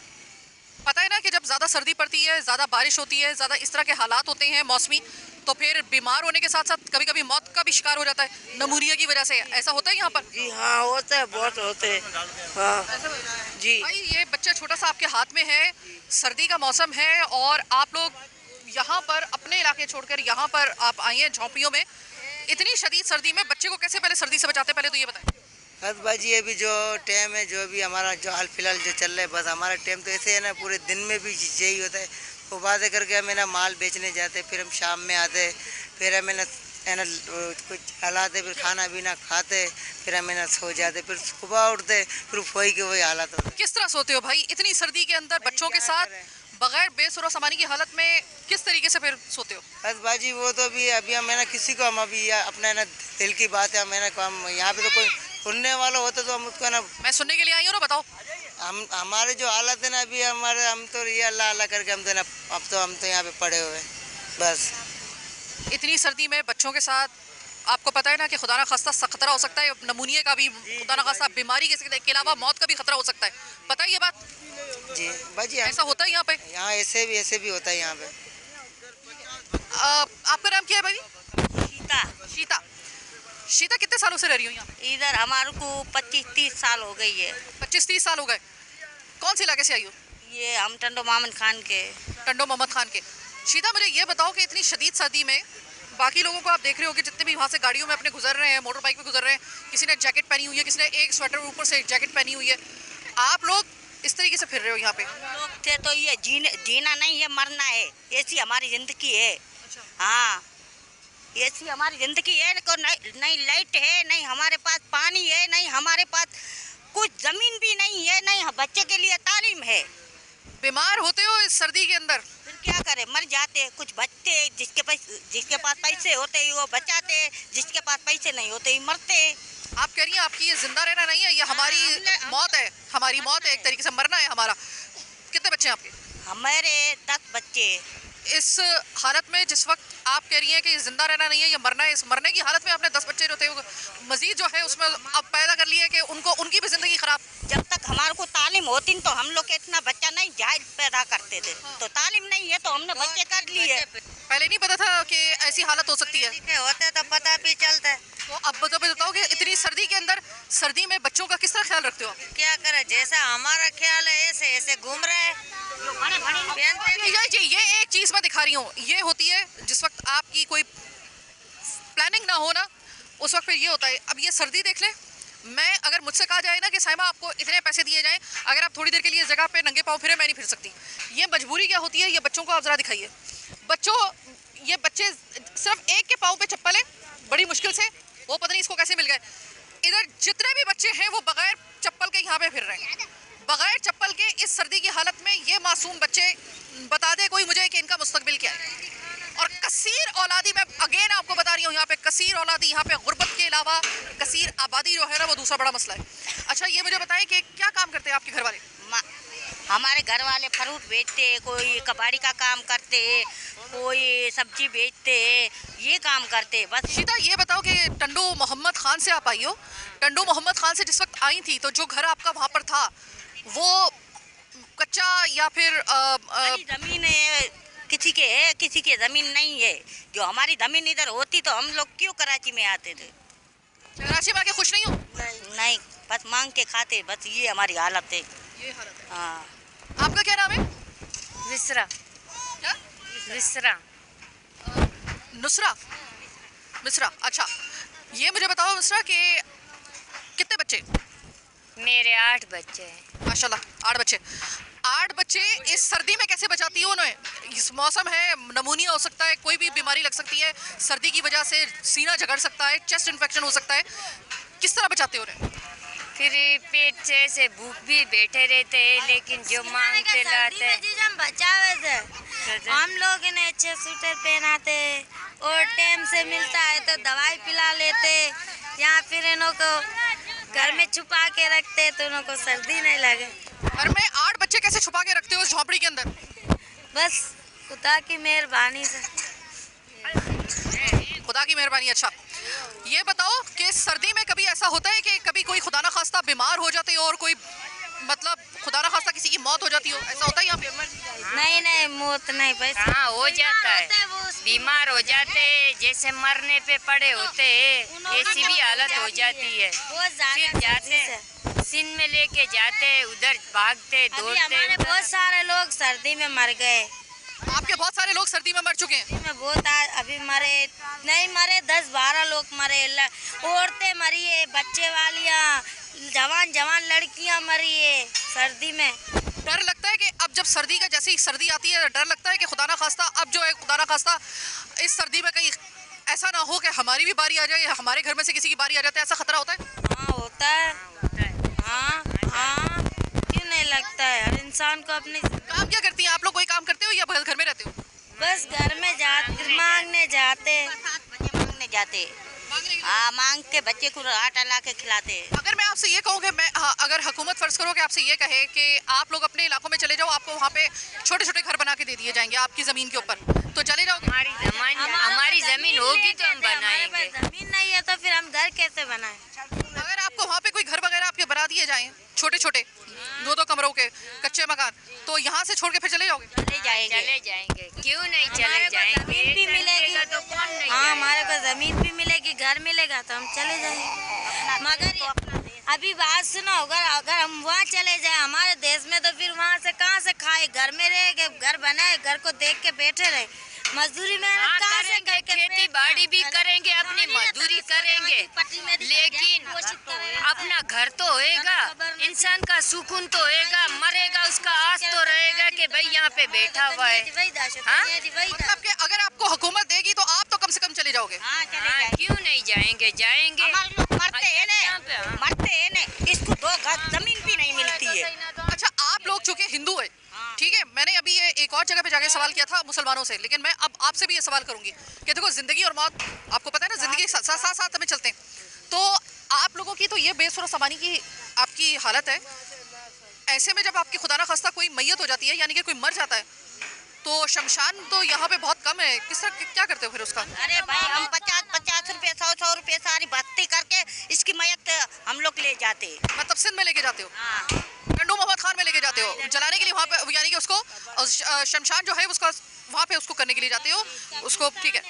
S1: पता है ना कि जब ज़्यादा सर्दी पड़ती है, ज़्यादा बारिश होती है, ज़्यादा इस तरह के हालात होते हैं मौसमी, तो फिर बीमार होने के साथ साथ कभी कभी मौत का भी शिकार हो जाता है नमूनिया की वजह से। ऐसा होता है यहाँ पर?
S2: जी हाँ, होता है, बहुत होते हैं। हाँ जी
S1: भाई, ये बच्चा छोटा सा आपके हाथ में है, सर्दी का मौसम है और आप लोग यहाँ पर अपने इलाके छोड़कर यहाँ पर आप आए हैं झोंपड़ियों में। इतनी शदीद सर्दी में बच्चे को कैसे पहले सर्दी से बचाते हैं, पहले तो ये बताएं।
S11: बस भाजी अभी जो टाइम है, जो भी हमारा जो हाल फिलहाल जो चल रहा है, बस हमारा टाइम तो ऐसे है ना, पूरे दिन में भी यही होता है। वो बातें करके हमें ना माल बेचने जाते, फिर हम शाम में आते, फिर हमें ना कुछ हालात है, फिर खाना पीना खाते, फिर हमें ना सो जाते, फिर सुबह उठते, फिर वही के वही हालात होते।
S1: किस तरह सोते हो भाई इतनी सर्दी के अंदर बच्चों के साथ, बगैर बेसुरो सामानी की हालत में किस तरीके से फिर सोते हो?
S11: बस बाजी वो तो अभी हमें ना किसी को, हम अभी अपना ना दिल की बात है, हमें ना यहाँ पे तो कोई सुनने वाला होता तो हम उसको ना,
S1: मैं सुनने के लिए आई हूँ ना, बताओ।
S11: हम हमारे जो हालत है ना अभी हमारे, हम तो ये अल्लाह अल्लाह करके हम तो ना, हम तो यहाँ पे पड़े हुए बस।
S1: इतनी सर्दी में बच्चों के साथ, आपको पता है ना कि खुदा ना खास्ता खतरा हो सकता है नमूनिया का भी, खुदा ना खास्ता बीमारी के अलावा मौत का भी खतरा हो सकता है, पता है ये बात?
S11: जी बाजी,
S1: ऐसा होता है यहाँ पे?
S11: यहाँ ऐसे भी होता है यहाँ पे।
S1: आपका नाम क्या है भाई?
S2: शीता।
S1: शीता। शीता कितने सालों से रह रही हो यहाँ?
S2: इधर हमारे को 25-30 साल हो गई है।
S1: 25-30 साल हो गए। कौन से इलाके से आई हो?
S2: ये हम टंडो मोहम्मद खान के।
S1: टंडो मोहम्मद खान के। शीता मुझे ये बताओ कि इतनी शदीद सर्दी में बाकी लोगों को आप देख रहे हो कि जितने भी वहाँ से गाड़ियों में अपने गुजर रहे हैं, मोटर बाइक पे गुजर रहे हैं, किसी ने जैकेट पहनी हुई है, किसी ने एक स्वेटर ऊपर से जैकेट पहनी हुई है, आप लोग इस तरीके से फिर रहे हो यहाँ पे?
S2: लोग थे तो ये जीना नहीं है, मरना है, ऐसी हमारी जिंदगी है। हाँ, ऐसी हमारी जिंदगी है। नहीं लाइट है, नहीं हमारे पास पानी है, नहीं हमारे पास कुछ जमीन भी नहीं है, नहीं बच्चे के लिए तालीम है।
S1: बीमार होते हो इस सर्दी के अंदर?
S2: फिर क्या करें, मर जाते। कुछ बचते, जिसके पास पैसे होते ही वो बचाते, जिसके पास पैसे नहीं होते ही मरते।
S1: आप कह रही हैं आपकी ये जिंदा रहना नहीं है, ये हमारी मौत है, हमारी मौत है, एक तरीके से मरना है हमारा। कितने बच्चे हैं आपके?
S2: हमारे 10 बच्चे।
S1: इस हालत में जिस वक्त आप कह रही हैं कि जिंदा रहना नहीं है, ये मरना है, इस मरने की हालत में अपने 10 बच्चे जो थे मजीद जो है उसमें अब पैदा कर लिए कि उनकी भी जिंदगी खराब।
S2: जब तक हमारे को तालीम होती तो हम लोग इतना बच्चा नहीं जायज पैदा करते थे। तो तालीम नहीं है तो हमने बच्चे कर लिए।
S1: पहले नहीं पता था कि ऐसी हालत हो सकती है?
S2: होते तो पता भी चलता।
S1: तो अब बताओ कि इतनी सर्दी के अंदर, सर्दी में बच्चों का किस तरह ख्याल रखते हो आप?
S2: क्या करे, जैसा हमारा ख्याल है ऐसे ऐसे घूम रहे हैं।
S1: ये एक चीज मैं दिखा रही हूँ, ये होती है जिस वक्त आपकी कोई प्लानिंग ना हो ना, उस वक्त फिर ये होता है। अब ये सर्दी देख ले, मैं अगर मुझसे कहा जाए ना कि साइमा आपको इतने पैसे दिए जाएं, अगर आप थोड़ी देर के लिए इस जगह पे नंगे पाँव फिरे, मैं नहीं फिर सकती। ये मजबूरी क्या होती है, ये बच्चों को आप जरा दिखाइए। ये बच्चे सिर्फ एक के पाँव पे चप्पल है, बड़ी मुश्किल से, वो पता नहीं इसको कैसे मिल गए। इधर जितने भी बच्चे हैं वो बगैर चप्पल के यहाँ पे फिर रहे हैं, बगैर चप्पल के इस सर्दी की हालत में। ये मासूम बच्चे, बता दे कोई मुझे कि इनका मुस्तकबिल क्या है। और कसीर औलादी, मैं अगेन आपको बता रही हूँ, यहाँ पे कसीर औलादी, यहाँ पे गुर्बत के अलावा कसीर आबादी जो है ना, वो दूसरा बड़ा मसला है। अच्छा, ये मुझे बताएं कि क्या काम करते हैं आपके घर वाले?
S2: हमारे घर वाले फ्रूट बेचते, कोई कबाड़ी का काम करते, कोई सब्जी बेचते, ये काम करते बस।
S1: शीता, ये बताओ कि टंडो मोहम्मद खान से आप आई हो, टंडो मोहम्मद खान से जिस वक्त आई थी तो जो घर आपका वहाँ पर था वो कच्चा या फिर
S2: जमीन है, किसी के है, किसी के जमीन नहीं है। जो हमारी जमीन इधर होती तो हम लोग क्यों कराची में आते थे?
S1: कराची में आके खुश नहीं हो?
S2: नहीं, बस मांग के खाते, बस ये हमारी हालत है।
S1: ये हालत है।
S2: हाँ।
S1: आपका क्या नाम है?
S12: विसरा।
S1: क्या?
S12: विसरा।
S1: नुसरा, मिसरा। अच्छा, ये मुझे बताओ मिसरा कि कितने बच्चे?
S12: मेरे 8 बच्चे हैं।
S1: माशाल्लाह, 8 बच्चे। 8 बच्चे इस सर्दी में कैसे बचाती हो उन्हें? इस मौसम है, नमूनिया हो सकता है, कोई भी बीमारी लग सकती है, सर्दी की वजह से सीना झगड़ सकता है, चेस्ट इन्फेक्शन हो सकता है, किस तरह बचाते हो उन्हें?
S12: फिर पेट से भूख भी बैठे रहते हैं, लेकिन जो मांगते लाते
S5: हम बचावे थे, हम लोग इन्हें अच्छे स्वेटर पहनाते और टाइम से मिलता है तो दवाई पिला लेते, या फिर इन्हों को घर में छुपा के रखते तो इन्हों को सर्दी नहीं लगे।
S1: घर में 8 बच्चे कैसे छुपा के रखते हो उस झोपड़ी के अंदर?
S5: बस खुदा की मेहरबानी से।
S1: खुदा की मेहरबानी। अच्छा, ये बताओ कि सर्दी में कभी ऐसा होता है कि कभी कोई खुदा ना खास्ता बीमार हो जाते हो और कोई मतलब खुदा ना खास्ता किसी की मौत हो जाती हो, ऐसा होता है यहाँ पे?
S5: नहीं, मौत नहीं, बस
S12: हाँ हो जाता है, बीमार हो जाते हैं, जैसे मरने पे पड़े होते हैं, ऐसी भी हालत हो जाती है। फिर जाते सिंध में लेके जाते, उधर भागते दौड़ते।
S5: हमारे बहुत सारे लोग सर्दी में मर गए।
S1: आपके बहुत सारे लोग सर्दी में मर चुके हैं?
S5: में बहुत अभी मरे नहीं, मरे 10-12 लोग मरे, औरतें मरी है, बच्चे वालियाँ, जवान लड़कियाँ मरी है सर्दी में।
S1: डर लगता है कि अब जब सर्दी का, जैसे ही सर्दी आती है, डर लगता है कि खुदा ना खास्ता अब जो है, खुदा ना खास्ता इस सर्दी में कहीं ऐसा ना हो कि हमारी भी बारी आ जाए या हमारे घर में से किसी की बारी आ जाती है, ऐसा खतरा होता है?
S5: हाँ होता है। हाँ, क्यों नहीं लगता है, हर इंसान को अपनी।
S1: काम क्या करती हैं आप लोग? कोई काम करते हो या बस घर में रहते हो?
S5: बस घर में जाते, मांगने जाते।
S2: हाँ, मांग के बच्चे को आटा ला के खिलाते।
S1: अगर मैं आपसे ये कहूँ कि अगर हुकूमत फर्ज करो कि आपसे ये कहे कि आप लोग अपने इलाकों में चले जाओ, आपको वहाँ पे छोटे छोटे घर बना के दे दिए जाएंगे आपकी ज़मीन के ऊपर, तो चले जाओगे?
S12: हमारी ज़मीन होगी तो हम बनाएंगे।
S5: ज़मीन नहीं है तो फिर हम घर कैसे बनाएं?
S1: अगर आपको वहाँ पे कोई घर वगैरह आपके बना दिए जाएं छोटे छोटे 2-2 कमरों के कच्चे मकान, तो यहाँ से छोड़ के फिर चले जाओगे?
S12: चले जाएंगे क्यों नहीं चले जाएंगे?
S5: जमीन भी मिलेगी
S12: तो कौन नहीं
S5: हाँ,
S12: जाएगा?
S5: हमारे को जमीन भी मिलेगी, घर मिलेगा तो हम चले जाएंगे। मगर अभी बात सुनो, अगर हम वहाँ चले जाए हमारे देश में, तो फिर वहाँ से कहाँ से खाए? घर में रहेंगे, घर बनाए, घर को देख के बैठे रहे, मजदूरी में कहाँ से करके
S12: खेती बाड़ी भी करेंगे, अपनी मजदूरी करेंगे, लेकिन अपना घर तो होएगा, इंसान का सुकून तो होएगा, मरेगा उसका आस तो रहेगा कि भाई यहाँ पे बैठा हुआ है। हाँ?
S1: मतलब कि अगर आपको हुकूमत देगी तो आप तो कम से कम चले जाओगे?
S12: हाँ, क्यों नहीं जाएंगे? जाएंगे।
S5: मरते हैं ना, इसको 2 गज जमीन भी नहीं मिलती है।
S1: अच्छा, आप लोग चूंकि हिंदू है, ठीक है, मैंने अभी ये एक और जगह पे जाके सवाल किया था मुसलमानों से, लेकिन मैं अब आपसे भी ये सवाल करूंगी कि देखो जिंदगी और मौत आपको पता है ना, जिंदगी साथ साथ हमें चलते हैं, तो आप लोगों की तो ये बेसुरा सामानी की आपकी हालत है। ऐसे में जब आपकी खुदा ना खास्ता कोई मैयत हो जाती है, यानी कि कोई मर जाता है, तो शमशान तो यहाँ पे बहुत कम है, किस तरह क्या करते हो फिर उसका?
S5: अरे भाई, हम 50 रुपए 100 रुपए सारी भर्ती करके इसकी मैयत हम लोग ले जाते हैं।
S1: मतलब सिंध में लेके जाते हो? गंडू मोहम्मद खान में लेके जाते हो जलाने के लिए वहाँ पे, यानी कि उसको शमशान जो है उसका वहाँ पे उसको करने के लिए जाते हो उसको, ठीक है।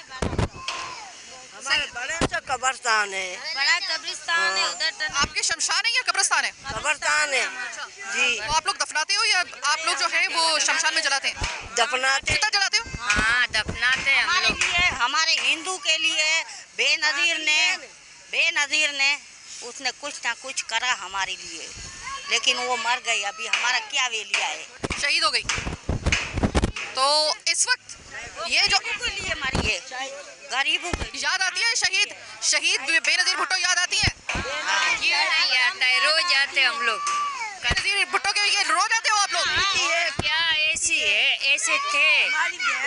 S2: हमारे बड़े सा कब्रिस्तान है,
S5: बड़ा कब्रिस्तान है उधर।
S1: आपके शमशान है या कब्रिस्तान है?
S2: कब्रिस्तान है जी।
S1: तो आप लोग दफनाते हो या आप लोग जो है वो शमशान में जलाते हैं?
S2: दफनाते।
S1: कितना जलाते हो?
S12: हाँ, दफनाते हैं हम लोग।
S5: हमारे हिंदू के लिए बेनजीर ने उसने कुछ ना कुछ करा हमारे लिए, लेकिन वो मर गई, अभी हमारा क्या वेलिया है,
S1: शहीद हो गई। तो इस वक्त ये जो
S5: लिए मरी है, गरीबों को
S1: याद आती है, शहीद बेनजीर भुट्टो याद आती है?
S12: क्यों नहीं आता है? रोज आते हम लोग।
S1: बेनजीर भुट्टो के ये रोज आते हो आप लोग?
S12: क्या ऐसी है, ऐसे थे,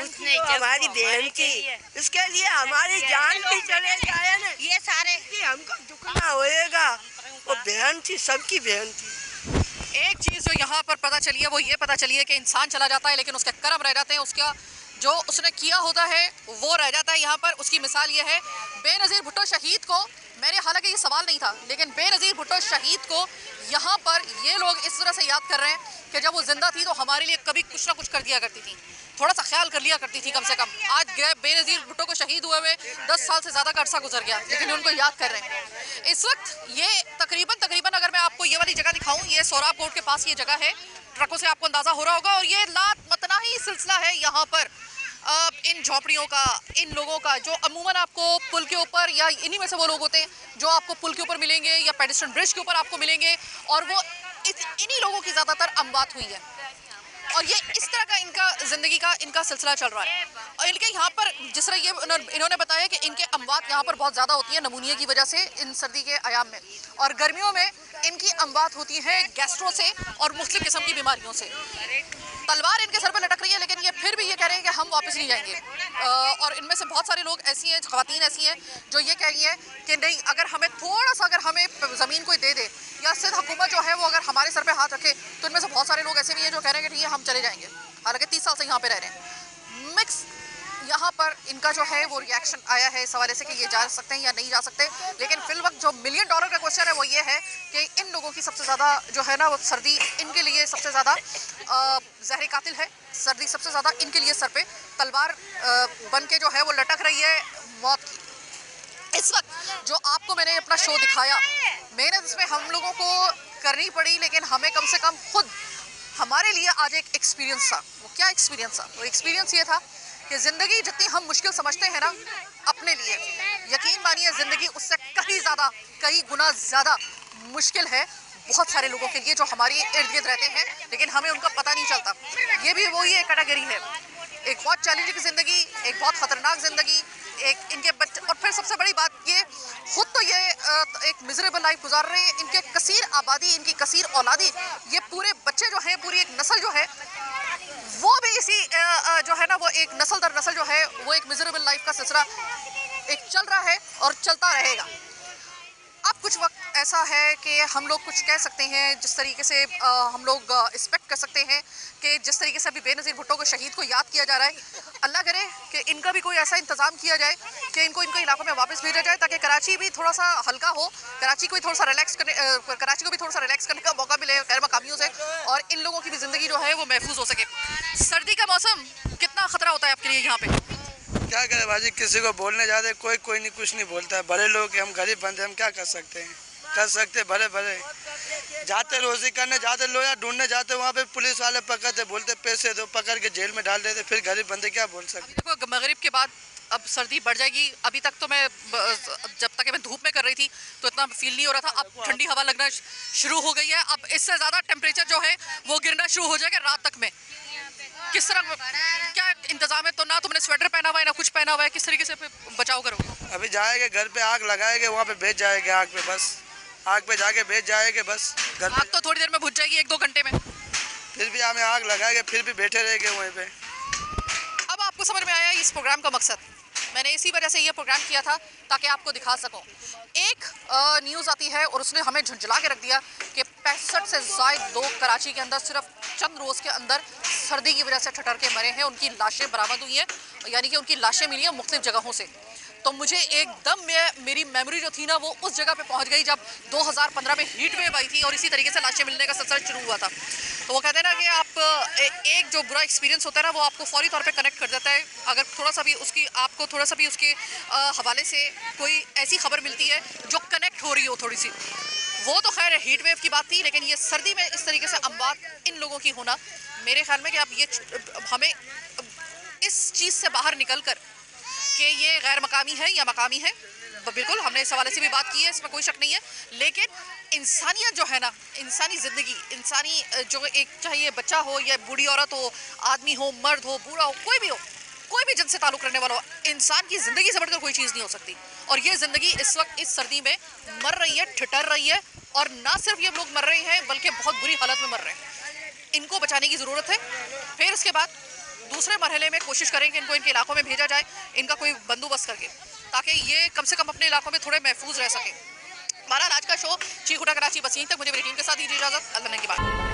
S12: उसने जब
S2: हमारी बहन थी, इसके लिए हमारी जान भी चले जाए ना,
S5: ये सारे
S2: हमको झुकना होएगा। वो बहन थी, सबकी बहन थी।
S1: एक चीज़ जो यहाँ पर पता चली है वो ये पता चली है कि इंसान चला जाता है लेकिन उसके कर्म रह जाते हैं, उसका जो उसने किया होता है वो रह जाता है। यहाँ पर उसकी मिसाल ये है, बेनज़ीर भुट्टो शहीद को, मैंने हालांकि ये सवाल नहीं था, लेकिन बेनज़ीर भुट्टो शहीद को यहाँ पर ये लोग इस तरह से याद कर रहे हैं कि जब वो जिंदा थी तो हमारे लिए कभी कुछ ना कुछ कर दिया करती थी, थोड़ा सा ख्याल कर लिया करती थी कम से कम। आज बेनज़ीर भुट्टो को शहीद हुए हुए 10 साल से ज़्यादा का अर्सा गुजर गया, लेकिन उनको याद कर रहे हैं। इस वक्त ये तकरीबन अगर मैं आपको ये वाली जगह दिखाऊं, ये सोराब कोट के पास ये जगह है, ट्रकों से आपको अंदाज़ा हो रहा होगा, और ये लात मतना ही सिलसिला है यहाँ पर इन झोपड़ियों का, इन लोगों का, जो अमूमन आपको पुल के ऊपर या इन्हीं में से वो लोग होते हैं जो आपको पुल के ऊपर मिलेंगे या पेडिस्ट्रियन ब्रिज के ऊपर आपको मिलेंगे, और वो इन्हीं लोगों की ज़्यादातर अमवात हुई है, और ये इस तरह का इनका सिलसिला चल रहा है। और इनके यहाँ पर जिस तरह ये इन्होंने बताया कि इनके अमवात यहाँ पर बहुत ज़्यादा होती है नमूनिया की वजह से इन सर्दी के आयाम में, और गर्मियों में इनकी अमवात होती है गैस्ट्रो से और मुख्तलिफ किस्म की बीमारियों से। तलवार इनके सर पर लटक रही है, लेकिन ये फिर भी ये कह रहे हैं कि हम वापस नहीं जाएंगे। और इनमें से बहुत सारे लोग ऐसी हैं, ख़वातीन ऐसी हैं जो ये कह रही हैं कि नहीं, अगर हमें थोड़ा सा, अगर हमें ज़मीन कोई दे दे या सिर्फ हुकूमत जो है वो अगर हमारे सर पे हाथ रखे, तो इनमें से बहुत सारे लोग ऐसे भी हैं जो कह रहे हैं कि ठीक है हम चले जाएंगे, हालांकि 30 साल से यहाँ पे रह रहे हैं। मिक्स यहाँ पर इनका जो है वो रिएक्शन आया है इस हवाले से कि ये जा सकते हैं या नहीं जा सकते, लेकिन फिल वक्त जो $1 मिलियन का क्वेश्चन है वो ये है कि इन लोगों की सबसे ज़्यादा जो है ना वो सर्दी इनके लिए सबसे ज़्यादा जहरी कातिल है। सर्दी सबसे ज़्यादा इनके लिए सर पे तलवार बन के जो है वो लटक रही है मौत की। इस वक्त जो आपको मैंने अपना शो दिखाया, मेहनत इसमें हम लोगों को करनी पड़ी, लेकिन हमें कम से कम खुद हमारे लिए आज एक एक्सपीरियंस था। वो क्या एक्सपीरियंस था? वो एक्सपीरियंस ये था कि ज़िंदगी जितनी हम मुश्किल समझते हैं ना अपने लिए, यकीन मानिए ज़िंदगी उससे कई गुना ज़्यादा मुश्किल है बहुत सारे लोगों के लिए जो हमारे इर्द गिर्द रहते हैं, लेकिन हमें उनका पता नहीं चलता। ये भी वही एक कैटेगरी है, एक बहुत चैलेंजिंग ज़िंदगी, एक बहुत ख़तरनाक ज़िंदगी, एक इनके बच्चे, और फिर सबसे बड़ी बात ये खुद तो ये एक मिजरेबल लाइफ गुजार रहे हैं, इनके कसीर आबादी, इनकी कसीर औलादी, ये पूरे बच्चे जो हैं, पूरी एक नस्ल जो है वो भी इसी जो है ना वो एक नस्ल दर नस्ल जो है वो एक मिजरेबल लाइफ का सिलसिला एक चल रहा है और चलता रहेगा। अब कुछ वक्त ऐसा है कि हम लोग कुछ कह सकते हैं, जिस तरीके से हम लोग एक्सपेक्ट कर सकते हैं कि जिस तरीके से अभी बेनज़ीर भुट्टो को शहीद को याद किया जा रहा है, अल्लाह करे कि इनका भी कोई ऐसा इंतज़ाम किया जाए कि इनको इलाकों में वापस भेजा जाए, ताकि कराची भी थोड़ा सा हल्का हो, कराची को भी थोड़ा सा रिलैक्स करने का मौका मिले गैर मकामियों से, और इन लोगों की भी ज़िंदगी जो है वो महफूज हो सके। सर्दी का मौसम कितना ख़तरा होता है आपके लिए यहाँ पे?
S10: क्या करे बाजी, किसी को बोलने जाते कोई नहीं, कुछ नहीं बोलता है। बड़े लोग हम गरीब बंदे, हम क्या कर सकते हैं? बड़े जाते रोजी करने जाते, लोग ढूंढने जाते, वहाँ पे पुलिस वाले पकड़ते, बोलते पैसे दो, पकड़ के जेल में डाल देते, फिर गरीब बंदे क्या बोल सकते?
S1: देखो मगरिब के बाद अब सर्दी बढ़ जाएगी। अभी तक तो मैं जब तक मैं धूप में कर रही थी तो इतना फील नहीं हो रहा था, अब ठंडी हवा लगना शुरू हो गई है। अब इससे ज़्यादा टेम्परेचर जो है वो गिरना शुरू हो जाएगा रात तक में। किस तरह, क्या इंतजाम है? तो ना तुमने स्वेटर पहना हुआ है ना कुछ पहना हुआ है, किस तरीके से बचाव करोगे?
S10: अभी जाएंगे घर पे, आग लगाएंगे, वहाँ पे भेज जाएंगे आग पे, बस आग पे जाके भेज जाएंगे बस घर पे।
S1: आग तो थोड़ी देर में बुझ जाएगी, 1-2 घंटे में।
S10: फिर भी हमें आग लगाएंगे, फिर भी बैठे रहेंगे वहीं पे।
S1: अब आपको समझ में आया इस प्रोग्राम का मकसद? मैंने इसी वजह से ये प्रोग्राम किया था ताकि आपको दिखा सकूं। एक न्यूज़ आती है और उसने हमें झुंझला के रख दिया कि 65 से ज़ायद लोग कराची के अंदर सिर्फ चंद रोज़ के अंदर सर्दी की वजह से ठठर के मरे हैं। उनकी लाशें बरामद हुई हैं, यानी कि उनकी लाशें मिली हैं मुख्तलिफ जगहों से। तो मुझे एकदम मेरी मेमोरी जो थी ना वो उस जगह पे पहुंच गई जब 2015 में हीट वेव आई थी और इसी तरीके से लाशें मिलने का सिलसिला शुरू हुआ था। तो वो कहते हैं ना कि आप एक जो बुरा एक्सपीरियंस होता है ना वो आपको फौरी तौर पे कनेक्ट कर देता है। अगर थोड़ा सा भी उसके हवाले से कोई ऐसी खबर मिलती है जो कनेक्ट हो रही हो थोड़ी सी, वो तो खैर हीट वेव की बात थी, लेकिन ये सर्दी में इस तरीके से अमवात इन लोगों की होना, मेरे ख्याल में कि आप ये हमें इस चीज़ से बाहर निकल कर कि ये गैर मकामी है या मकामी है, बिल्कुल हमने इस हवाले से भी बात की है, इसमें कोई शक नहीं है। लेकिन इंसानियत जो है ना, इंसानी ज़िंदगी, इंसानी जो एक, चाहे ये बच्चा हो या बूढ़ी औरत हो, आदमी हो, मर्द हो, बूढ़ा हो, कोई भी हो, कोई भी जिनसे ताल्लुक़ रखने वाला हो, इंसान की ज़िंदगी से बढ़कर कोई चीज़ नहीं हो सकती। और ये ज़िंदगी इस वक्त इस सर्दी में मर रही है, ठिठर रही है, और ना सिर्फ ये लोग मर रहे हैं बल्कि बहुत बुरी हालत में मर रहे हैं। इनको बचाने की ज़रूरत है। फिर उसके बाद दूसरे मरहले में कोशिश करें कि इनको इनके इलाकों में भेजा जाए, इनका कोई बंदोबस्त करके, ताकि ये कम से कम अपने इलाकों में थोड़े महफूज रह सकें। हमारा आज का शो चीख उठा कराची बस यहीं तक। मुझे मेरी टीम के साथ दीजिए इजाज़त। अल्लाह ने की बात।